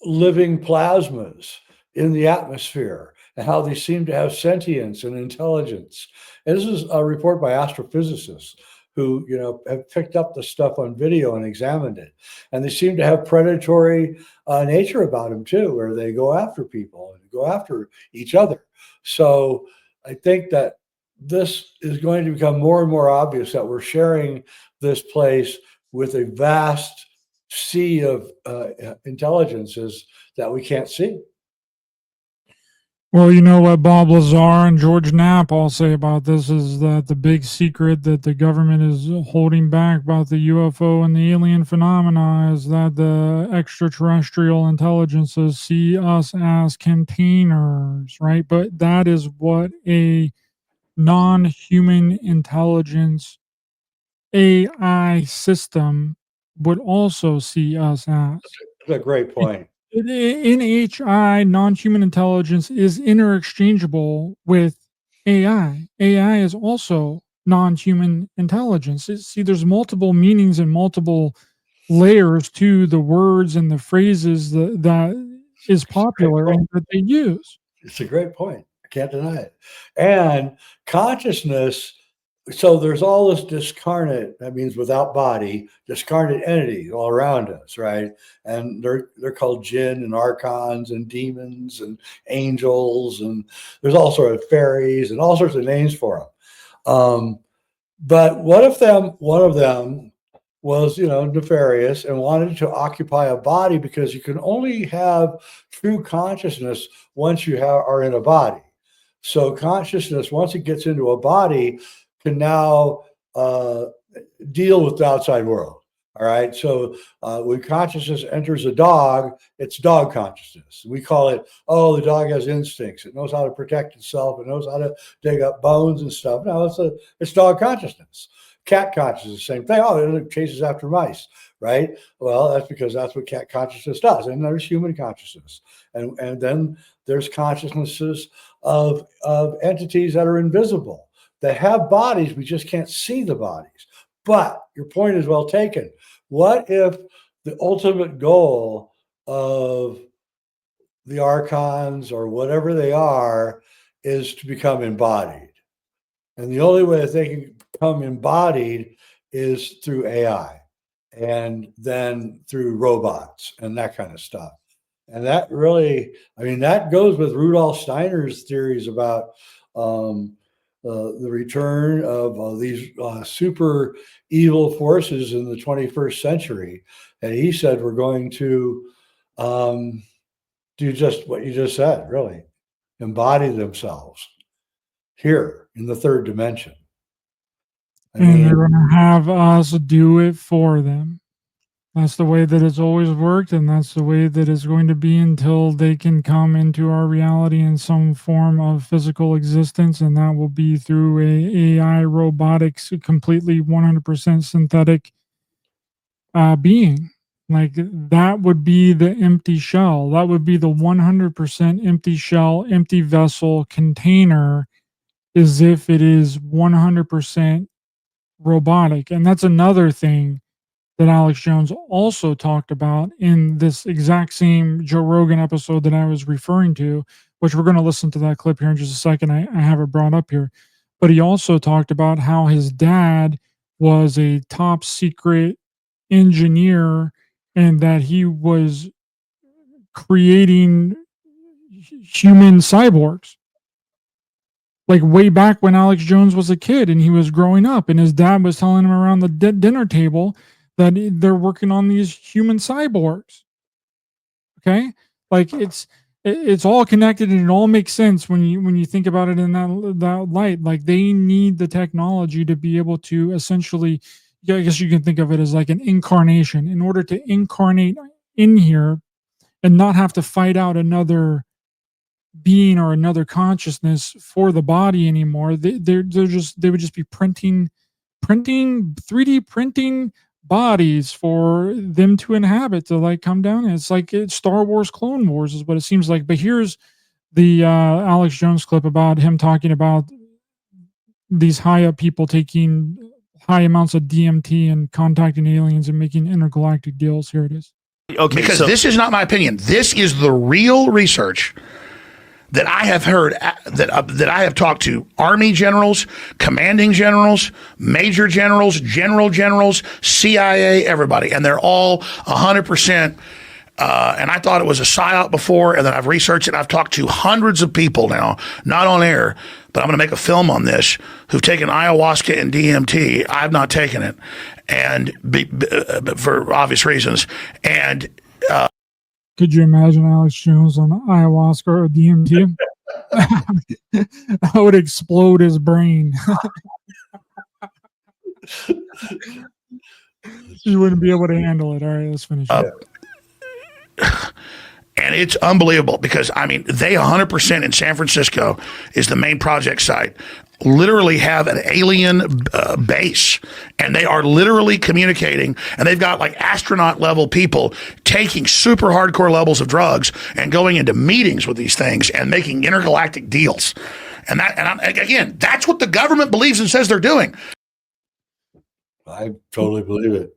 Speaker 2: living plasmas in the atmosphere and how they seem to have sentience and intelligence. And this is a report by astrophysicists who, have picked up the stuff on video and examined it. And they seem to have predatory nature about them too, where they go after people and go after each other. So I think that this is going to become more and more obvious that we're sharing this place with a vast sea of intelligences that we can't see.
Speaker 1: Well, you know what Bob Lazar and George Knapp all say about this is that the big secret that the government is holding back about the UFO and the alien phenomena is that the extraterrestrial intelligences see us as containers, right? But that is what a non-human intelligence AI system would also see us as.
Speaker 2: That's a great point.
Speaker 1: NHI, non-human intelligence, is interexchangeable with AI. AI is also non-human intelligence. See, there's multiple meanings and multiple layers to the words and the phrases that is popular and that they use.
Speaker 2: It's a great point. I can't deny it. And consciousness, so there's all this discarnate, that means without body, discarnate entities all around us, right? And they're called jinn and archons and demons and angels, and there's all sorts of fairies and all sorts of names for them. But one of them was, nefarious and wanted to occupy a body, because you can only have true consciousness once you are in a body. So consciousness, once it gets into a body, can now deal with the outside world. All right. So when consciousness enters a dog, it's dog consciousness. We call it, the dog has instincts. It knows how to protect itself. It knows how to dig up bones and stuff. No, it's dog consciousness. Cat consciousness, same thing. It chases after mice, right? Well, that's because that's what cat consciousness does. And there's human consciousness. And then there's consciousnesses of entities that are invisible, that have bodies, we just can't see the bodies. But your point is well taken. What if the ultimate goal of the archons or whatever they are is to become embodied. And the only way that they can become embodied is through AI and then through robots and that kind of stuff. And that really, I mean, that goes with Rudolf Steiner's theories about the return of these super evil forces in the 21st century. And he said we're going to do just what you just said, really embody themselves here in the third dimension. I
Speaker 1: And they're
Speaker 2: mean,
Speaker 1: going to have us do it for them. That's the way that it's always worked, and that's the way that it's going to be until they can come into our reality in some form of physical existence, and that will be through a AI robotics, completely 100% synthetic being. Like that would be the empty shell. That would be the 100% empty shell, empty vessel container, as if it is 100% robotic. And that's another thing that Alex Jones also talked about in this exact same Joe Rogan episode that I was referring to, which we're going to listen to that clip here in just a second. I have it brought up here. But he also talked about how his dad was a top secret engineer and that he was creating human cyborgs. Like way back when Alex Jones was a kid and he was growing up, and his dad was telling him around the dinner table that they're working on these human cyborgs. Okay, like it's all connected and it all makes sense when you think about it in that light. Like they need the technology to be able to essentially, yeah, I guess you can think of it as like an incarnation. In order to incarnate in here and not have to fight out another being or another consciousness for the body anymore, they would just be printing 3D printing bodies for them to inhabit, to like come down. And it's like it's Star Wars Clone Wars is what it seems like. But here's the Alex Jones clip about him talking about these high up people taking high amounts of DMT and contacting aliens and making intergalactic deals. Here it is.
Speaker 3: Okay, because this is not my opinion. This is the real research that I have heard, that I have talked to Army generals, commanding generals, major generals, generals, CIA, everybody, and they're all 100%. And I thought it was a psyop before, and then I've researched it. I've talked to hundreds of people now, not on air, but I'm going to make a film on this, who've taken ayahuasca and DMT. I've not taken it, and for obvious reasons. And
Speaker 1: could you imagine Alex Jones on ayahuasca or DMT? That would explode his brain. You wouldn't be able to handle it. All right, let's finish.
Speaker 3: And it's unbelievable because, I mean, they 100% in San Francisco is the main project site, literally have an alien base, and they are literally communicating, and they've got like astronaut level people taking super hardcore levels of drugs and going into meetings with these things and making intergalactic deals. And again, that's what the government believes and says they're doing.
Speaker 2: I totally believe it.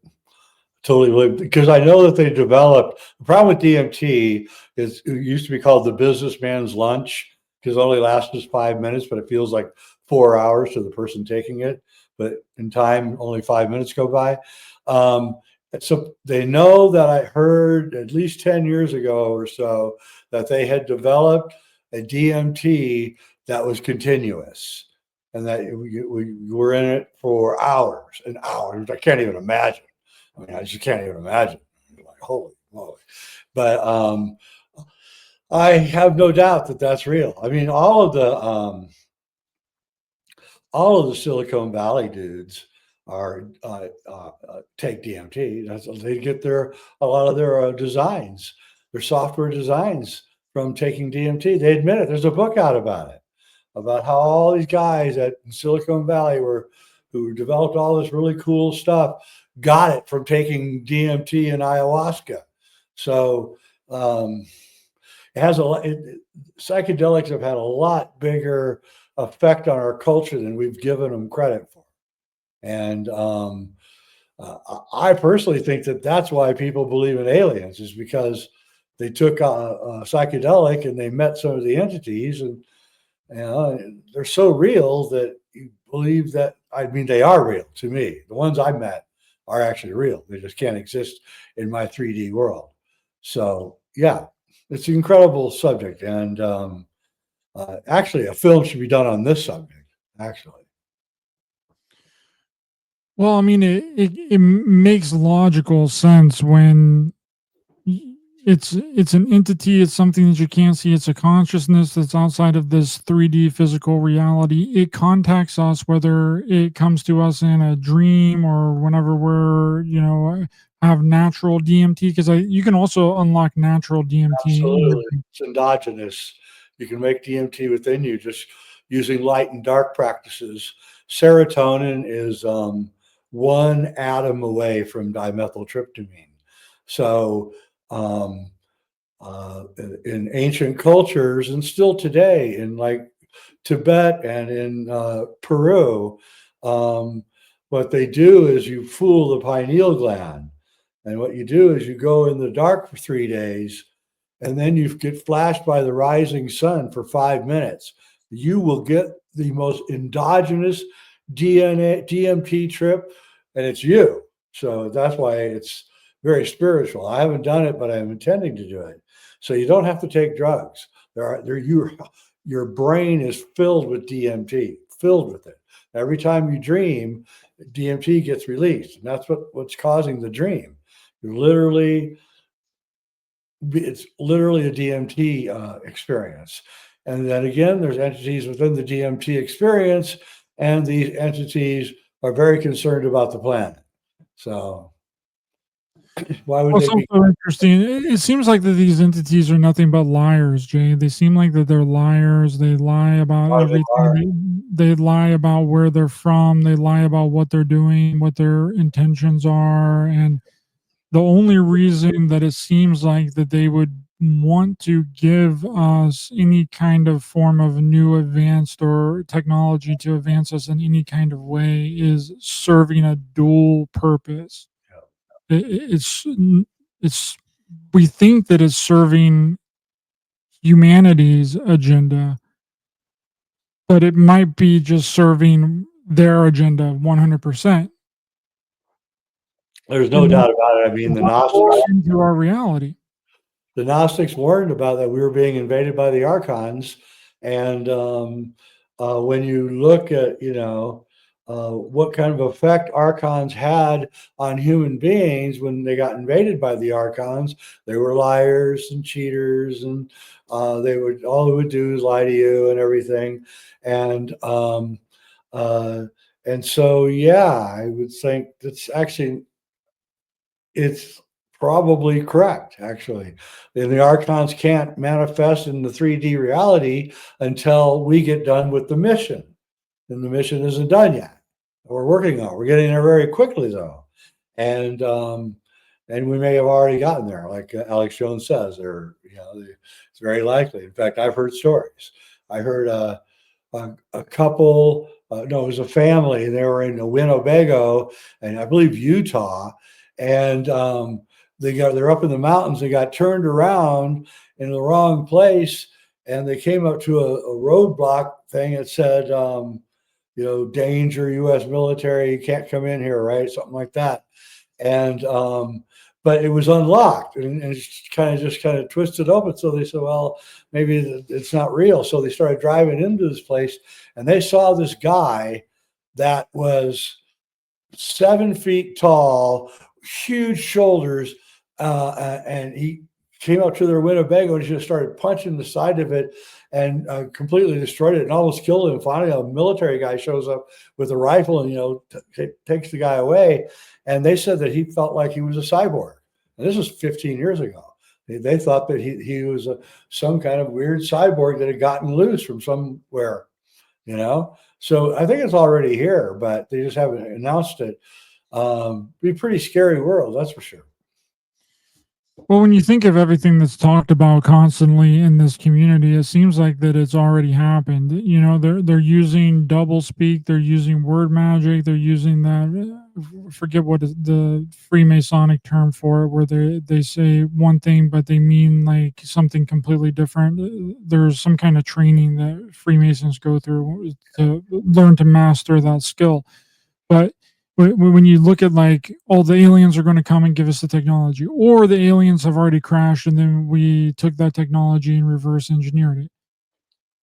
Speaker 2: Totally believe, because I know that they developed, the problem with DMT is it used to be called the businessman's lunch because it only lasts just 5 minutes, but it feels like 4 hours to the person taking it. But in time, only 5 minutes go by. So they know that I heard at least 10 years ago or so that they had developed a DMT that was continuous and that we were in it for hours and hours. I can't even imagine. I mean, I just can't even imagine. Like, holy moly. But I have no doubt that that's real. I mean, all of the Silicon Valley dudes are take DMT. They get a lot of their designs, their software designs from taking DMT. They admit it. There's a book out about it, about how all these guys at Silicon Valley who developed all this really cool stuff got it from taking DMT and ayahuasca. So it has psychedelics have had a lot bigger effect on our culture than we've given them credit for. And I personally think that that's why people believe in aliens, is because they took a psychedelic and they met some of the entities, and they're so real that you believe that. I mean, they are real to me. The ones I met are actually real. They just can't exist in my 3D world. So yeah, it's an incredible subject, and actually, a film should be done on this subject. Actually,
Speaker 1: Well, I mean, it makes logical sense when it's an entity, it's something that you can't see, it's a consciousness that's outside of this 3D physical reality. It contacts us, whether it comes to us in a dream or whenever we're, have natural DMT, because you can also unlock natural DMT.
Speaker 2: absolutely, it's endogenous. You can make DMT within you just using light and dark practices. Serotonin is one atom away from dimethyltryptamine. So um, in ancient cultures, and still today in like Tibet and in Peru, um, what they do is you fool the pineal gland. And what you do is you go in the dark for 3 days, and then you get flashed by the rising sun for 5 minutes. You will get the most endogenous DNA DMT trip, and it's you. So that's why it's very spiritual. I haven't done it, but I'm intending to do it. So you don't have to take drugs. Your brain is filled with DMT, filled with it. Every time you dream, DMT gets released, and that's what's causing the dream. You're literally it's literally a DMT experience. And then again, there's entities within the DMT experience, and these entities are very concerned about the planet. So why would
Speaker 1: Well,
Speaker 2: they
Speaker 1: it's
Speaker 2: be?
Speaker 1: also interesting. It seems like that these entities are nothing but liars, Jay. They seem like that they're liars. They lie about
Speaker 2: Why they are?
Speaker 1: everything. They lie about where they're from. They lie about what they're doing, what their intentions are. And the only reason that it seems like that they would want to give us any kind of form of new advanced or technology to advance us in any kind of way is serving a dual purpose. It's we think that it's serving humanity's agenda, but it might be just serving their agenda 100%.
Speaker 2: There's no
Speaker 1: And then
Speaker 2: doubt about it. I mean, the Gnostics,
Speaker 1: forward into our reality.
Speaker 2: the Gnostics warned about that we were being invaded by the archons, and when you look at what kind of effect archons had on human beings when they got invaded by the archons, they were liars and cheaters, and all they would do is lie to you and everything, and uh, so yeah, I would think it's probably correct, actually. And the archons can't manifest in the 3D reality until we get done with the mission. And the mission isn't done yet. We're working on it. We're getting there very quickly, though. And we may have already gotten there, like Alex Jones says. It's very likely. In fact, I've heard stories. I heard a couple, no, it was a family. They were in Winnebago, and I believe Utah, and they're up in the mountains. They got turned around in the wrong place, and they came up to a roadblock thing that said, danger, U.S. military, you can't come in here, right? Something like that. And but it was unlocked, and it's kind of twisted open. So they said, well, maybe it's not real. So they started driving into this place, and they saw this guy that was 7 feet tall, huge shoulders, and he came up to their Winnebago and just started punching the side of it and completely destroyed it and almost killed him. Finally, a military guy shows up with a rifle and takes the guy away. And they said that he felt like he was a cyborg. And this was 15 years ago. They thought that he was some kind of weird cyborg that had gotten loose from somewhere, So I think it's already here, but they just haven't announced it. Be a pretty scary world, that's for sure.
Speaker 1: Well, when you think of everything that's talked about constantly in this community, it seems like that it's already happened. You know, they're using double speak, they're using word magic, they're using that. Forget what is the Freemasonic term for it, where they say one thing but they mean like something completely different. There's some kind of training that Freemasons go through to learn to master that skill. But when you look at like, oh, the aliens are going to come and give us the technology, or the aliens have already crashed and then we took that technology and reverse engineered it.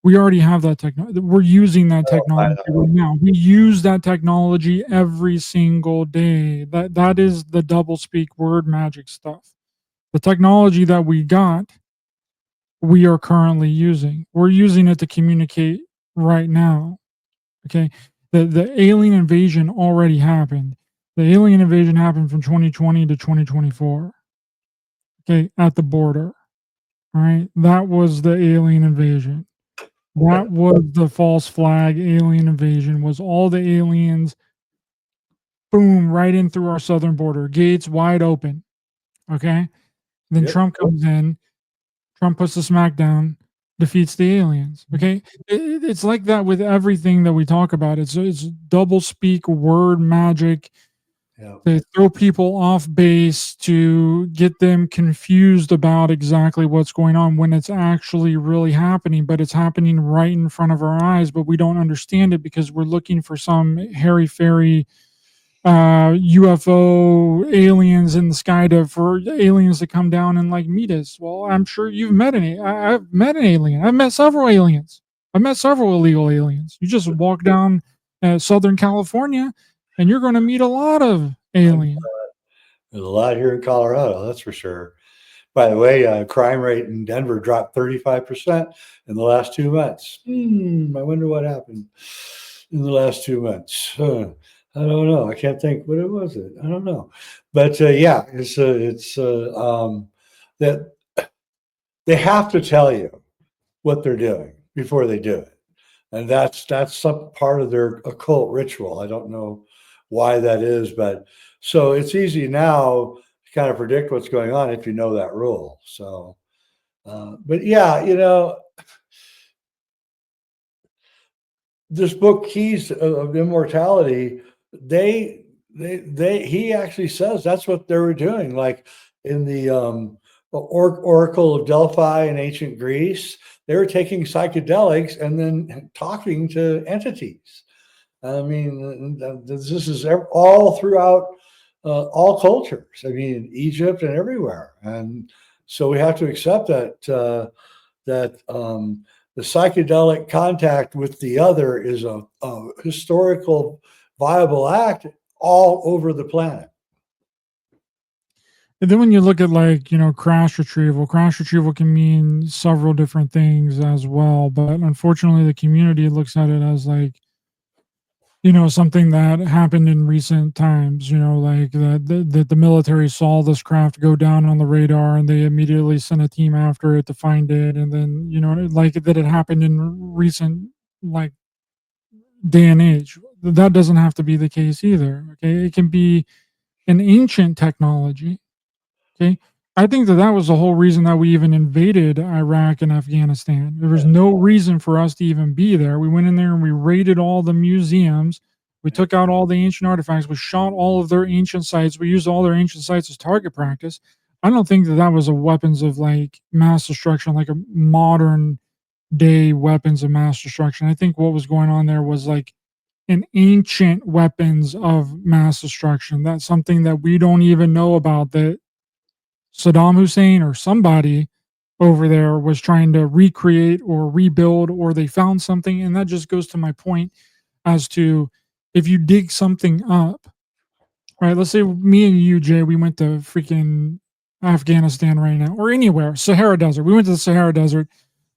Speaker 1: We already have that technology. We're using that
Speaker 2: I
Speaker 1: technology
Speaker 2: know.
Speaker 1: right now. We use that technology every single day. That is the double speak word magic stuff. The technology that we got, we are currently using. We're using it to communicate right now. Okay. The alien invasion already happened. The alien invasion happened from 2020 to 2024. Okay, at the border. All right. That was the alien invasion. That was the false flag alien invasion, was all the aliens, boom, right in through our southern border, gates wide open. Okay. Then
Speaker 2: Yep.
Speaker 1: Trump comes in, Trump puts the smackdown, defeats the aliens. Okay, it's like that with everything that we talk about. It's double speak word magic.
Speaker 2: Yeah.
Speaker 1: They throw people off base to get them confused about exactly what's going on when it's actually really happening, but it's happening right in front of our eyes, but we don't understand it because we're looking for some hairy fairy UFO aliens in the sky for aliens to come down and like meet us. Well, I'm sure you've met I've met an alien. I've met several aliens. I've met several illegal aliens. You just walk down Southern California and you're going to meet a lot of aliens.
Speaker 2: There's a lot here in Colorado, that's for sure. By the way, crime rate in Denver dropped 35% in the last 2 months. I wonder what happened in the last 2 months. I don't know. I can't think. What it was it? I don't know. But yeah, that they have to tell you what they're doing before they do it, and that's some part of their occult ritual. I don't know why that is, but so it's easy now to kind of predict what's going on if you know that rule. So, but yeah, this book, Keys of Immortality, he actually says that's what they were doing. Like in the Oracle of Delphi in ancient Greece, they were taking psychedelics and then talking to entities. I mean, this is all throughout all cultures. I mean, Egypt and everywhere, and so we have to accept that the psychedelic contact with the other is a historical viable act all over the planet.
Speaker 1: And then when you look at like, crash retrieval can mean several different things as well. But unfortunately, the community looks at it as like, something that happened in recent times, like that the military saw this craft go down on the radar and they immediately sent a team after it to find it. And then, like that it happened in recent, like, day and age. That doesn't have to be the case either. Okay. It can be an ancient technology. Okay. I think that was the whole reason that we even invaded Iraq and Afghanistan. There was no reason for us to even be there. We went in there and we raided all the museums. We took out all the ancient artifacts. We shot all of their ancient sites. We used all their ancient sites as target practice. I don't think that was a weapons of like mass destruction, like a modern day weapons of mass destruction. I think what was going on there was like an ancient weapons of mass destruction. That's something that we don't even know about, that Saddam Hussein or somebody over there was trying to recreate or rebuild, or they found something. And that just goes to my point as to, if you dig something up, right? Let's say me and you, Jay, we went to freaking Afghanistan right now, or anywhere, Sahara Desert. We went to the Sahara Desert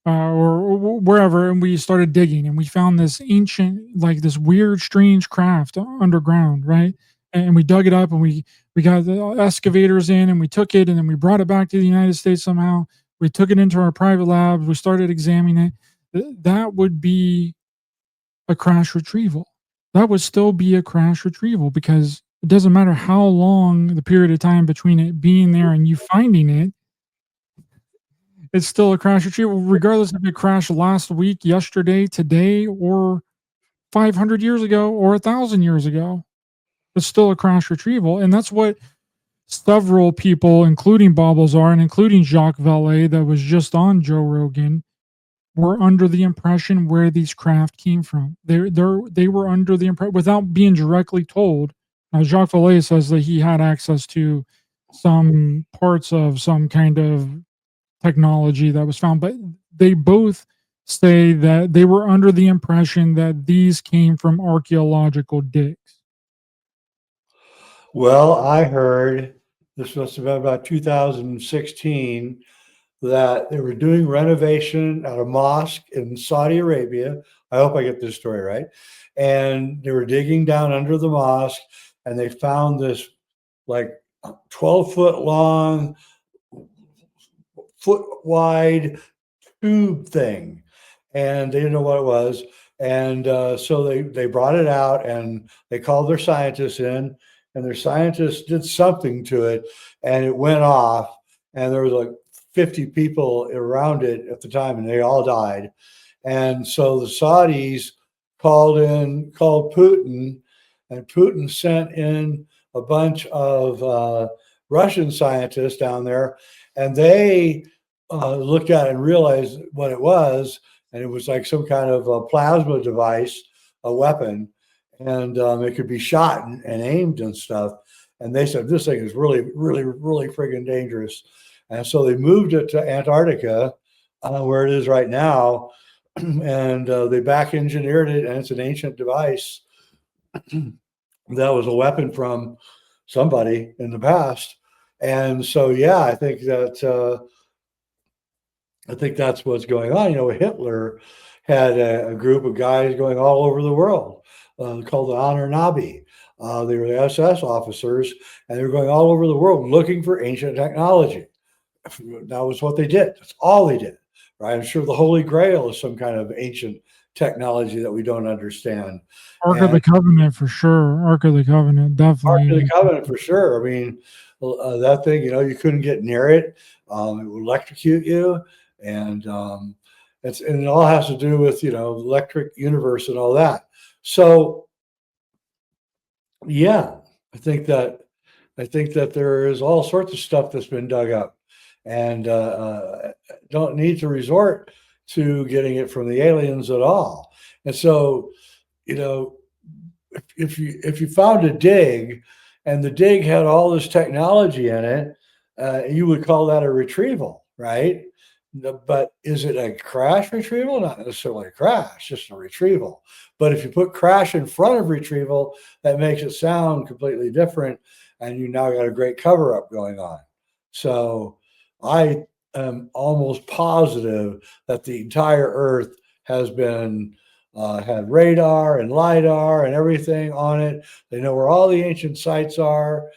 Speaker 1: or wherever, and we started digging, and we found this ancient, like this weird, strange craft underground, right? And we dug it up, and we got the excavators in, and we took it, and then we brought it back to the United States somehow. We took it into our private labs. We started examining it. That would be a crash retrieval. That would still be a crash retrieval, because it doesn't matter how long the period of time between it being there and you finding it. It's still a crash retrieval, regardless if it crashed last week, yesterday, today, or 500 years ago, or 1,000 years ago. It's still a crash retrieval. And that's what several people, including Bob Lazar and including Jacques Vallée, that was just on Joe Rogan, were under the impression where these craft came from. They were under the impression, without being directly told. Now, Jacques Vallée says that he had access to some parts of some kind of technology that was found, but they both say that they were under the impression that these came from archaeological digs.
Speaker 2: Well, I heard this must have been about 2016 that they were doing renovation at a mosque in Saudi Arabia. I hope I get this story right. And they were digging down under the mosque and they found this like 12-foot long, foot wide tube thing. And they didn't know what it was. And so they brought it out and they called their scientists in, and their scientists did something to it and it went off. And there was like 50 people around it at the time and they all died. And so the Saudis called Putin, and Putin sent in a bunch of Russian scientists down there, and they looked at it and realized what it was. And it was like some kind of a plasma device, a weapon, and it could be shot and aimed and stuff. And they said, this thing is really, really, really friggin' dangerous. And so they moved it to Antarctica, where it is right now. And they back engineered it, and it's an ancient device that was a weapon from somebody in the past. And so, yeah, I think that's what's going on. You know, Hitler had a group of guys going all over the world called the Anunnaki. They were the SS officers, and they were going all over the world looking for ancient technology. That was what they did. That's all they did, right? I'm sure the Holy Grail is some kind of ancient technology that we don't understand.
Speaker 1: Ark of the Covenant for sure. Ark of the Covenant, definitely.
Speaker 2: Ark of the Covenant for sure. I mean, that thing, you know, you couldn't get near it. It would electrocute you. And it all has to do with, you know, electric universe and all that. So, yeah, I think that there is all sorts of stuff that's been dug up, and don't need to resort to getting it from the aliens at all. And so, you know, if you found a dig and the dig had all this technology in it, you would call that a retrieval, right? But is it a crash retrieval? Not necessarily a crash, just a retrieval. But if you put crash in front of retrieval, that makes it sound completely different, and you now got a great cover up going on. So I am almost positive that the entire Earth has been had radar and LIDAR and everything on it. They know where all the ancient sites are.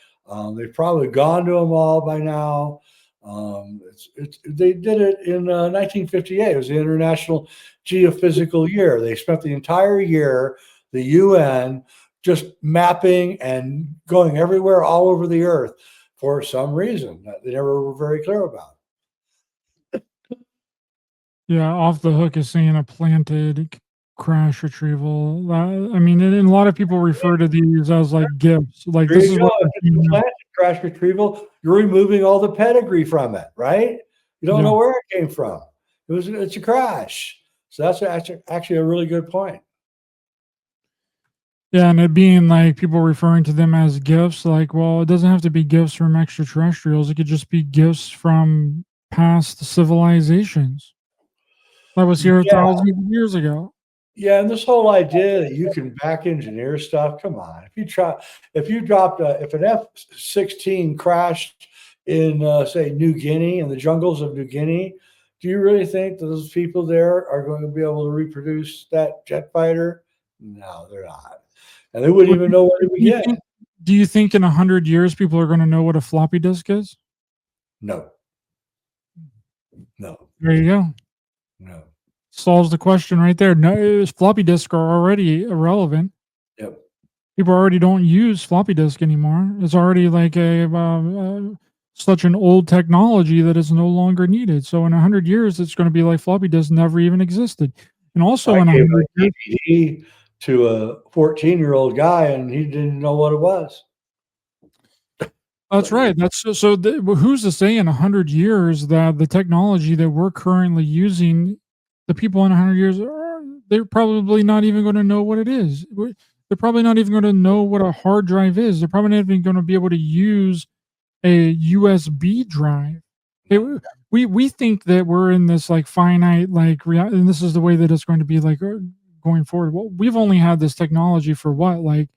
Speaker 2: They've probably gone to them all by now. They did it in 1958. It was the International Geophysical Year. They spent the entire year, the UN, just mapping and going everywhere all over the earth for some reason that they never were very clear about.
Speaker 1: Yeah, Off the Hook is saying a planted crash retrieval. I mean, and a lot of people refer to these as like gifts. Like
Speaker 2: There
Speaker 1: this
Speaker 2: you
Speaker 1: is
Speaker 2: go.
Speaker 1: what
Speaker 2: If it's a planted crash retrieval, you're removing all the pedigree from it, right? You don't know where it came from. It's a crash. So that's actually a really good point.
Speaker 1: Yeah, and it being like people referring to them as gifts, like, well, it doesn't have to be gifts from extraterrestrials. It could just be gifts from past civilizations that was here thousands of years ago.
Speaker 2: Yeah, and this whole idea that you can back engineer stuff, come on. If an F-16 crashed in, say, New Guinea, in the jungles of New Guinea, do you really think that those people there are going to be able to reproduce that jet fighter? No, they're not. And they wouldn't even know where to begin.
Speaker 1: Do you think in 100 years people are going to know what a floppy disk is?
Speaker 2: No.
Speaker 1: There you go.
Speaker 2: No.
Speaker 1: Solves the question right there. No, floppy disks are already irrelevant.
Speaker 2: Yep.
Speaker 1: People already don't use floppy disk anymore. It's already like a such an old technology that is no longer needed. So in 100 years, it's going to be like floppy disk never even existed. And also
Speaker 2: I
Speaker 1: in
Speaker 2: gave
Speaker 1: 100
Speaker 2: a
Speaker 1: years,
Speaker 2: DVD to a 14-year-old guy, and he didn't know what it was.
Speaker 1: that's right. That's who's to say in 100 years that the technology that we're currently using, the people in 100 years they're probably not even going to know what it is. They're probably not even going to know what a hard drive is. They're probably not even going to be able to use a USB drive. It, we think that we're in this like finite like and this is the way that it's going to be like going forward. Well, we've only had this technology for what, like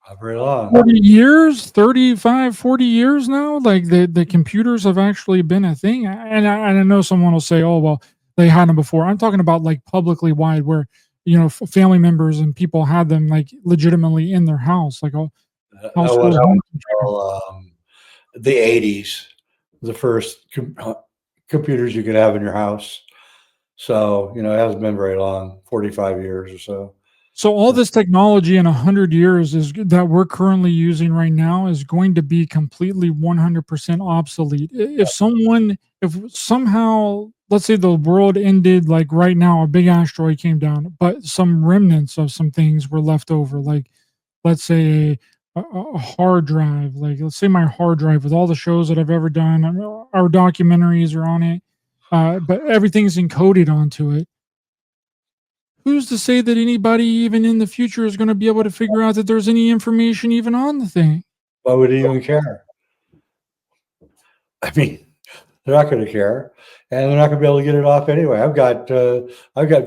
Speaker 2: Not very long.
Speaker 1: 40 years, 35, 40 years now. Like the computers have actually been a thing. And I know someone will say, oh, well, they had them before. I'm talking about like publicly wide where, family members and people had them like legitimately in their house, like a
Speaker 2: That
Speaker 1: household
Speaker 2: wasn't
Speaker 1: home computer.
Speaker 2: until the 80s, the first computers you could have in your house. So, it hasn't been very long, 45 years or so.
Speaker 1: So all this technology in 100 years is that we're currently using right now is going to be completely 100% obsolete. If somehow, let's say the world ended like right now, a big asteroid came down, but some remnants of some things were left over, like let's say a hard drive, like let's say my hard drive with all the shows that I've ever done, our documentaries are on it, but everything's encoded onto it. Who's to say that anybody even in the future is going to be able to figure out that there's any information even on the thing?
Speaker 2: Why would he even care? I mean, they're not going to care, and they're not going to be able to get it off anyway. I've got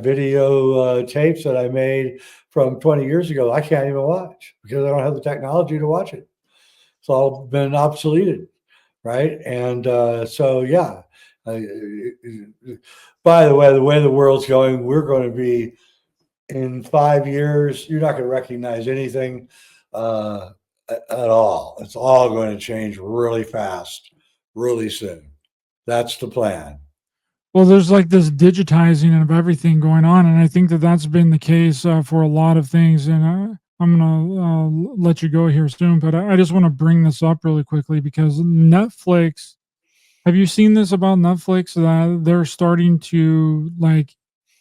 Speaker 2: video tapes that I made from 20 years ago. I can't even watch because I don't have the technology to watch it. It's all been obsoleted, right? And so, yeah. By the way the world's going, we're going to be in 5 years. You're not going to recognize anything at all. It's all going to change really fast, really soon. That's the plan.
Speaker 1: Well, there's like this digitizing of everything going on, and I think that that's been the case for a lot of things. And I'm gonna let you go here soon, but I just want to bring this up really quickly because Netflix. Have you seen this about Netflix that they're starting to like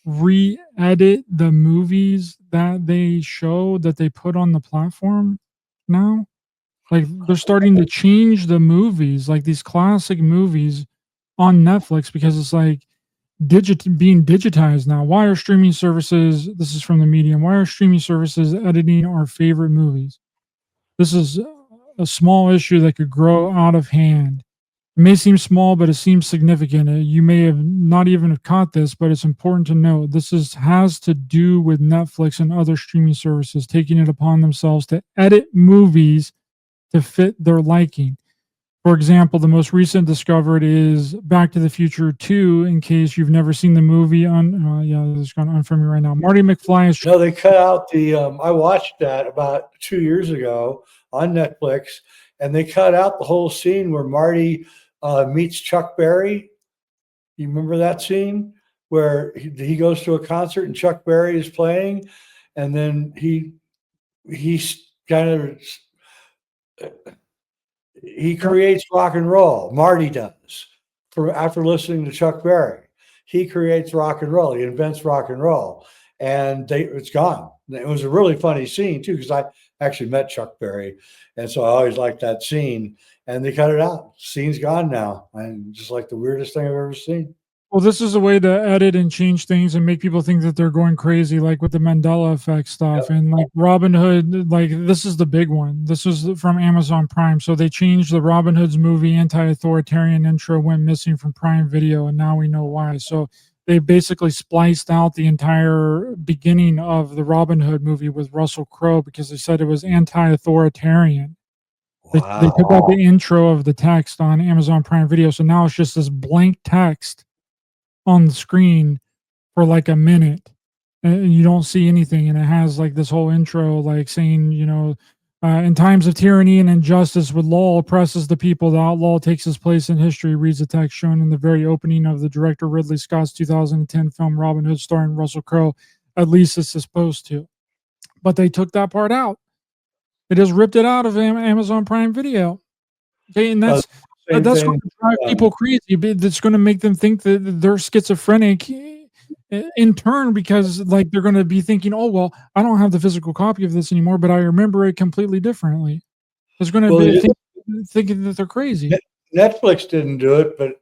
Speaker 1: re-edit the movies that they show that they put on the platform now? Like they're starting to change the movies, like these classic movies on Netflix because it's like being digitized now. Why are streaming services, this is from the Medium, why are streaming services editing our favorite movies? This is a small issue that could grow out of hand. It may seem small, but it seems significant. You may have not even have caught this, but it's important to note this has to do with Netflix and other streaming services taking it upon themselves to edit movies to fit their liking. For example, the most recent discovered is Back to the Future 2, in case you've never seen the movie. It's gone on from me right now. Marty McFly is.
Speaker 2: No, they cut out the. I watched that about 2 years ago on Netflix, and they cut out the whole scene where Marty meets Chuck Berry. You remember that scene where he goes to a concert and Chuck Berry is playing, and then he's kind of he creates rock and roll. Marty does after listening to Chuck Berry. He creates rock and roll. He invents rock and roll, and it's gone. It was a really funny scene too because I actually met Chuck Berry, and so I always liked that scene. And they cut it out. Scene's gone now, and just like the weirdest thing I've ever seen.
Speaker 1: Well, this is a way to edit and change things and make people think that they're going crazy, like with the Mandela effect stuff.
Speaker 2: Yep.
Speaker 1: And like Robin Hood, like this is the big one. This was from Amazon Prime. So they changed the Robin Hood's movie anti-authoritarian intro went missing from Prime Video, and now we know why. So they basically spliced out the entire beginning of the Robin Hood movie with Russell Crowe because they said it was anti-authoritarian. They took out the intro of the text on Amazon Prime Video. So now it's just this blank text on the screen for like a minute and you don't see anything. And it has like this whole intro, like saying, in times of tyranny and injustice, with law oppresses the people, the outlaw takes his place in history, reads the text shown in the very opening of the director Ridley Scott's 2010 film Robin Hood starring Russell Crowe. At least it's supposed to. But they took that part out. They just ripped it out of Amazon Prime Video. Okay, and
Speaker 2: Uh, same
Speaker 1: that's going
Speaker 2: thing.
Speaker 1: to drive people crazy. That's going to make them think that they're schizophrenic in turn, because like they're going to be thinking, "Oh well, I don't have the physical copy of this anymore, but I remember it completely differently." It's going to
Speaker 2: Well,
Speaker 1: be thinking that they're crazy.
Speaker 2: Netflix didn't do it, but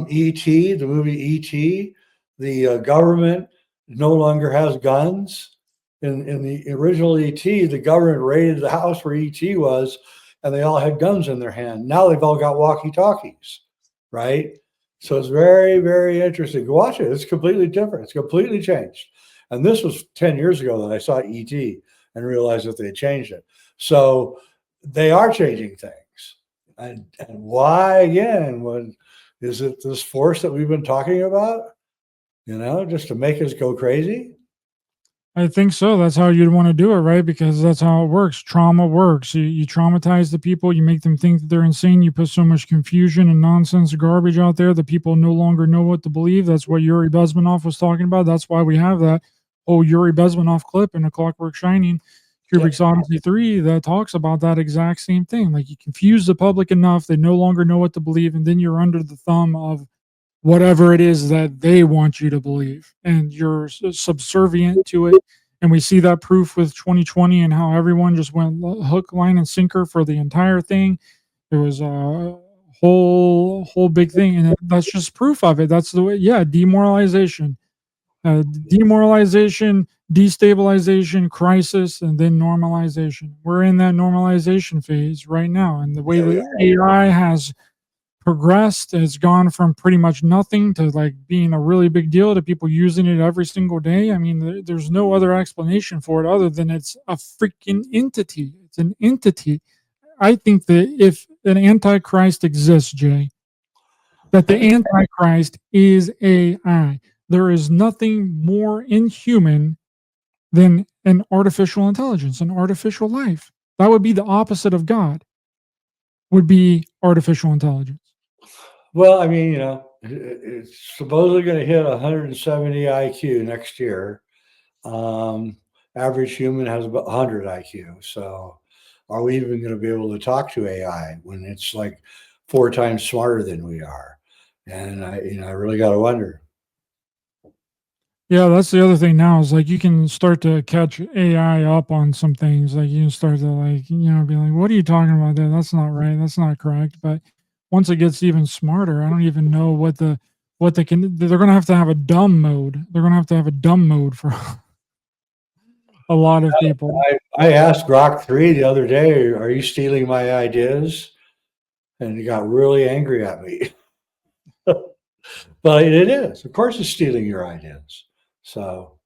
Speaker 2: E.T., the movie E.T., the government no longer has guns. In the original E.T., the government raided the house where E.T. was, and they all had guns in their hand. Now they've all got walkie-talkies, right? So it's very, very interesting. Watch it. It's completely different. It's completely changed. And this was 10 years ago that I saw E.T. and realized that they changed it. So they are changing things. And why again? When is it this force that we've been talking about? Just to make us go crazy?
Speaker 1: I think so. That's how you'd want to do it, right? Because that's how it works. Trauma works. You traumatize the people, you make them think that they're insane. You put so much confusion and nonsense garbage out there that people no longer know what to believe. That's what Yuri Bezmenov was talking about. That's why we have that whole Yuri Bezmenov clip in A Clockwork Shining, Kubrick's Odyssey 3, that talks about that exact same thing. Like, you confuse the public enough, they no longer know what to believe, and then you're under the thumb of whatever it is that they want you to believe, and you're subservient to it. And we see that proof with 2020 and how everyone just went hook, line, and sinker for the entire thing. It was a whole big thing, and that's just proof of it. That's the way. Yeah, demoralization, destabilization, crisis, and then normalization. We're in that normalization phase right now, and the way that AI has progressed, has gone from pretty much nothing to like being a really big deal to people using it every single day. I mean, there's no other explanation for it other than it's a freaking entity. It's an entity. I think that if an antichrist exists, Jay, that the antichrist is AI. There is nothing more inhuman than an artificial intelligence, an artificial life. That would be the opposite of God, would be artificial intelligence.
Speaker 2: Well, I mean, it's supposedly going to hit 170 IQ next year. Um, Average human has about 100 IQ. So, are we even going to be able to talk to AI when it's like 4 times smarter than we are? And I really got to wonder.
Speaker 1: Yeah, that's the other thing now is like you can start to catch AI up on some things. Like you can start to like, be like, what are you talking about there? That's not right. That's not correct. But once it gets even smarter, I don't even know what they can. They're going to have a dumb mode. They're going to have a dumb mode for a lot of people.
Speaker 2: I asked Grok 3 the other day, "Are you stealing my ideas?" And he got really angry at me. But it is, of course, it's stealing your ideas. So,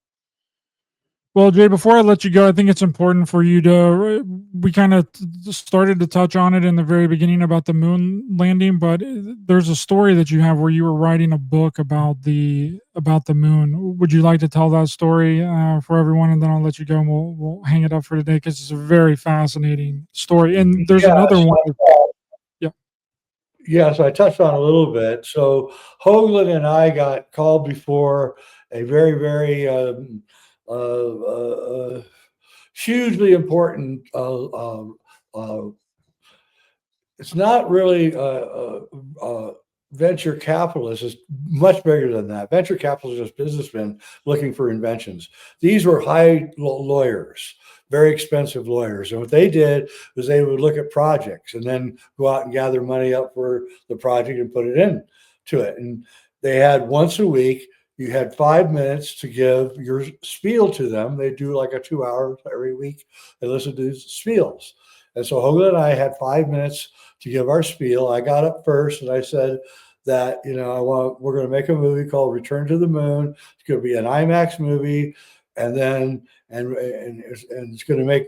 Speaker 1: Well, Jay, before I let you go, I think it's important for you to. We kind of started to touch on it in the very beginning about the moon landing, but there's a story that you have where you were writing a book about the moon. Would you like to tell that story for everyone, and then I'll let you go, and we'll hang it up for today because it's a very fascinating story. And there's another one. Yeah.
Speaker 2: yes, I touched on a little bit. So Hoagland and I got called before a very, very hugely important. It's not really venture capitalists. It's much bigger than that. Venture capitalists are just businessmen looking for inventions. These were high lawyers, very expensive lawyers. And what they did was they would look at projects and then go out and gather money up for the project and put it into it. And they had once a week, you had 5 minutes to give your spiel to them. They do like a 2 hour every week. They listen to these spiels. And so Hoagland and I had 5 minutes to give our spiel. I got up first and I said that, we're going to make a movie called Return to the Moon. It's going to be an IMAX movie. And then, and it's going to make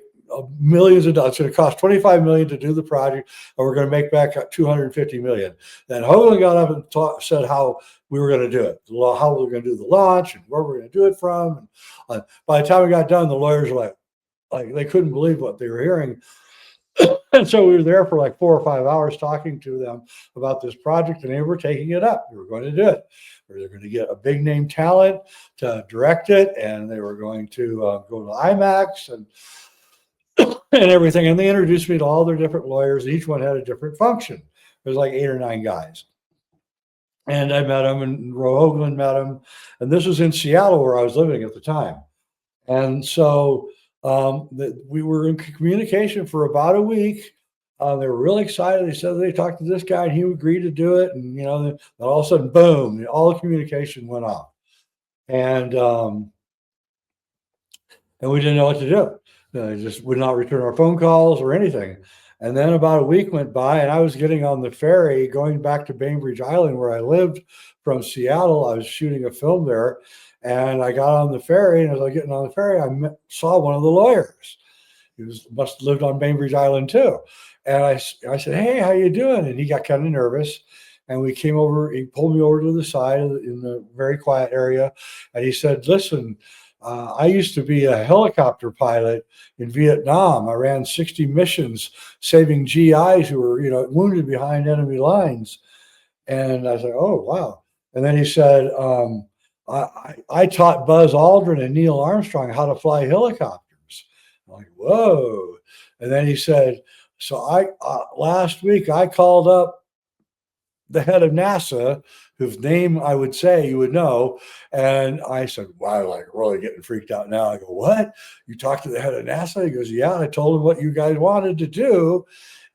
Speaker 2: millions of dollars. It's going to cost $25 million to do the project. And we're going to make back $250 million. Then Hoagland got up and said how we were going to do it, how we were going to do the launch and where we're going to do it from. And by the time we got done, the lawyers were like they couldn't believe what they were hearing. And so we were there for like 4 or 5 hours talking to them about this project, and they were taking it up. They were going to do it. They were going to get a big name talent to direct it, and they were going to go to IMAX. And and everything. And they introduced me to all their different lawyers. Each one had a different function. There's like 8 or 9 guys. And I met him, and Roe Hoagland met him. And this was in Seattle, where I was living at the time. And so we were in communication for about a week. They were really excited. They said they talked to this guy and he agreed to do it. And, then all of a sudden, boom, all the communication went off. And we didn't know what to do. They just would not return our phone calls or anything. And then about a week went by, and I was getting on the ferry going back to Bainbridge Island, where I lived from Seattle. I was shooting a film there, and I got on the ferry. And as I was getting on the ferry, I saw one of the lawyers. He must have lived on Bainbridge Island too. And I said, "Hey, how you doing?" And he got kind of nervous. And we came over. He pulled me over to the side in the very quiet area, and he said, "Listen, I used to be a helicopter pilot in Vietnam. I ran 60 missions saving GIs who were, wounded behind enemy lines." And I said, "Oh, wow." And then he said, I taught Buzz Aldrin and Neil Armstrong how to fly helicopters. I'm like, whoa. And then he said, "So last week I called up the head of NASA, whose name I would say you would know." And I said, "Wow, like really getting freaked out now." I go, "What? You talked to the head of NASA?" He goes, "Yeah, I told him what you guys wanted to do.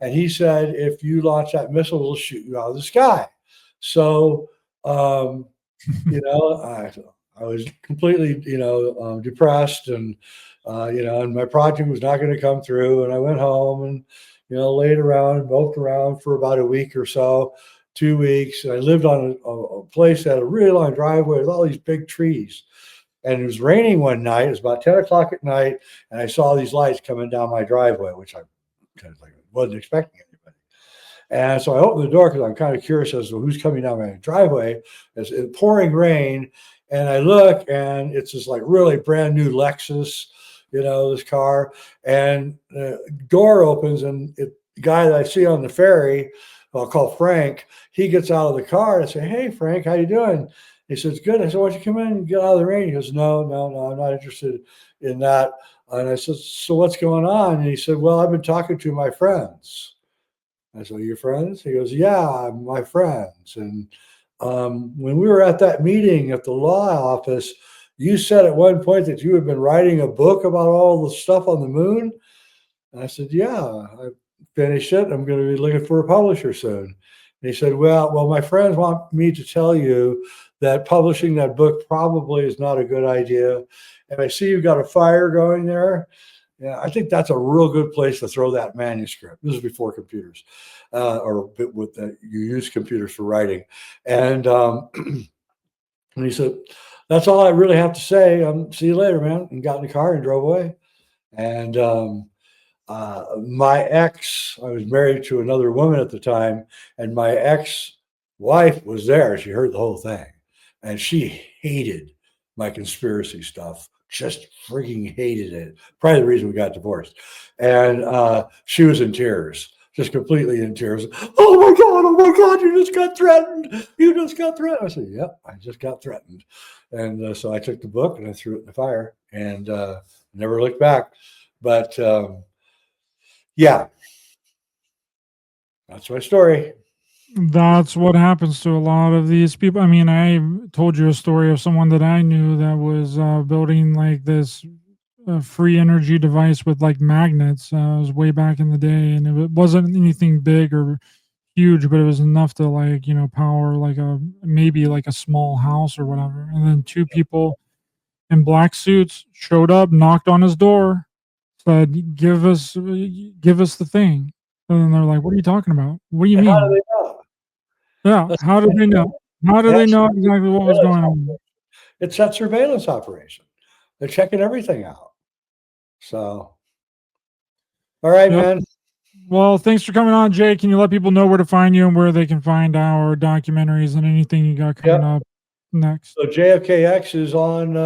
Speaker 2: And he said, if you launch that missile, we'll shoot you out of the sky." So, I was completely, depressed, and, and my project was not going to come through. And I went home and, laid around and moped around for about a week or so. 2 weeks. And I lived on a place that had a really long driveway with all these big trees. And it was raining one night. It was about 10 o'clock at night. And I saw these lights coming down my driveway, which I kind of like wasn't expecting anybody. And so I opened the door because I'm kind of curious as to who's coming down my driveway. It's pouring rain. And I look, and it's this like really brand new Lexus, this car. And the door opens, and the guy that I see on the ferry, I'll call Frank, he gets out of the car, and I say, "Hey, Frank, how you doing?" He says, "Good." I said, "Why don't you come in and get out of the rain?" He goes, No, I'm not interested in that." And I said, "So what's going on?" And he said, "Well, I've been talking to my friends." I said, "Your friends?" He goes, "Yeah, my friends. And when we were at that meeting at the law office, you said at one point that you had been writing a book about all the stuff on the moon." And I said, "Yeah, I finished it. I'm going to be looking for a publisher soon." And he said, well, my friends want me to tell you that publishing that book probably is not a good idea. And I see you've got a fire going there. Yeah, I think that's a real good place to throw that manuscript. This is before computers, you use computers for writing. And and he said, "That's all I really have to say. See you later, man." And got in the car and drove away. And my ex, I was married to another woman at the time, and my ex-wife was there. She heard the whole thing, and she hated my conspiracy stuff. Just freaking hated it. Probably the reason we got divorced. And she was in tears, just completely in tears. Oh my God, you just got threatened. You just got threatened." I said, "Yep, I just got threatened." And so I took the book and I threw it in the fire, and never looked back. But yeah, that's my story.
Speaker 1: That's what happens to a lot of these people. I mean, I told you a story of someone that I knew that was building like this free energy device with like magnets. It was way back in the day, and it wasn't anything big or huge, but it was enough to like, power like maybe like a small house or whatever. And then two people in black suits showed up, knocked on his door, said, give us the thing." And then they're like, "What are you talking about? What do you
Speaker 2: And how do
Speaker 1: mean?"
Speaker 2: they know?
Speaker 1: Yeah,
Speaker 2: That's
Speaker 1: how did they know? How did they
Speaker 2: that's
Speaker 1: know exactly what was
Speaker 2: surveillance
Speaker 1: going on?
Speaker 2: operation. It's that surveillance operation. They're checking everything out. So, all right,
Speaker 1: Yep.
Speaker 2: man.
Speaker 1: Well, thanks for coming on, Jay. Can you let people know where to find you and where they can find our documentaries and anything you got coming
Speaker 2: Yep.
Speaker 1: up next?
Speaker 2: So JFKX is on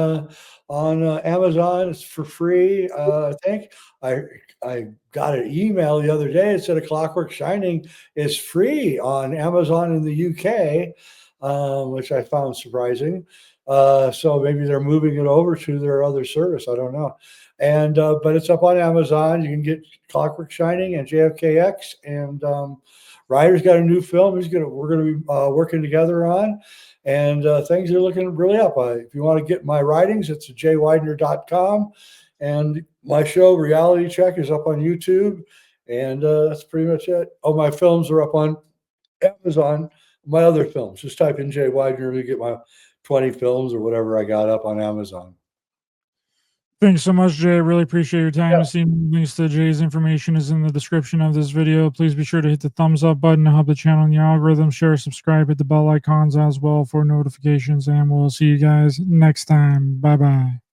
Speaker 2: Amazon. It's for free. I think I got an email the other day. It said A Clockwork Shining is free on Amazon in the UK, which I found surprising. So maybe they're moving it over to their other service. I don't know. And but it's up on Amazon. You can get Clockwork Shining and JFKX. And Ryder's got a new film. We're gonna be working together on, and things are looking really up. If you want to get my writings, it's jweidner.com, and my show Reality Check is up on YouTube, and that's pretty much it. Oh, my films are up on Amazon. My other films, just type in Jay Weidner to get my 20 films or whatever I got up on Amazon.
Speaker 1: Thanks so much, Jay. I really appreciate your time.
Speaker 2: Yeah.
Speaker 1: To see links to Jay's information is in the description of this video. Please be sure to hit the thumbs up button to help the channel in the algorithm. Share, subscribe, hit the bell icons as well for notifications, and we'll see you guys next time. Bye-bye.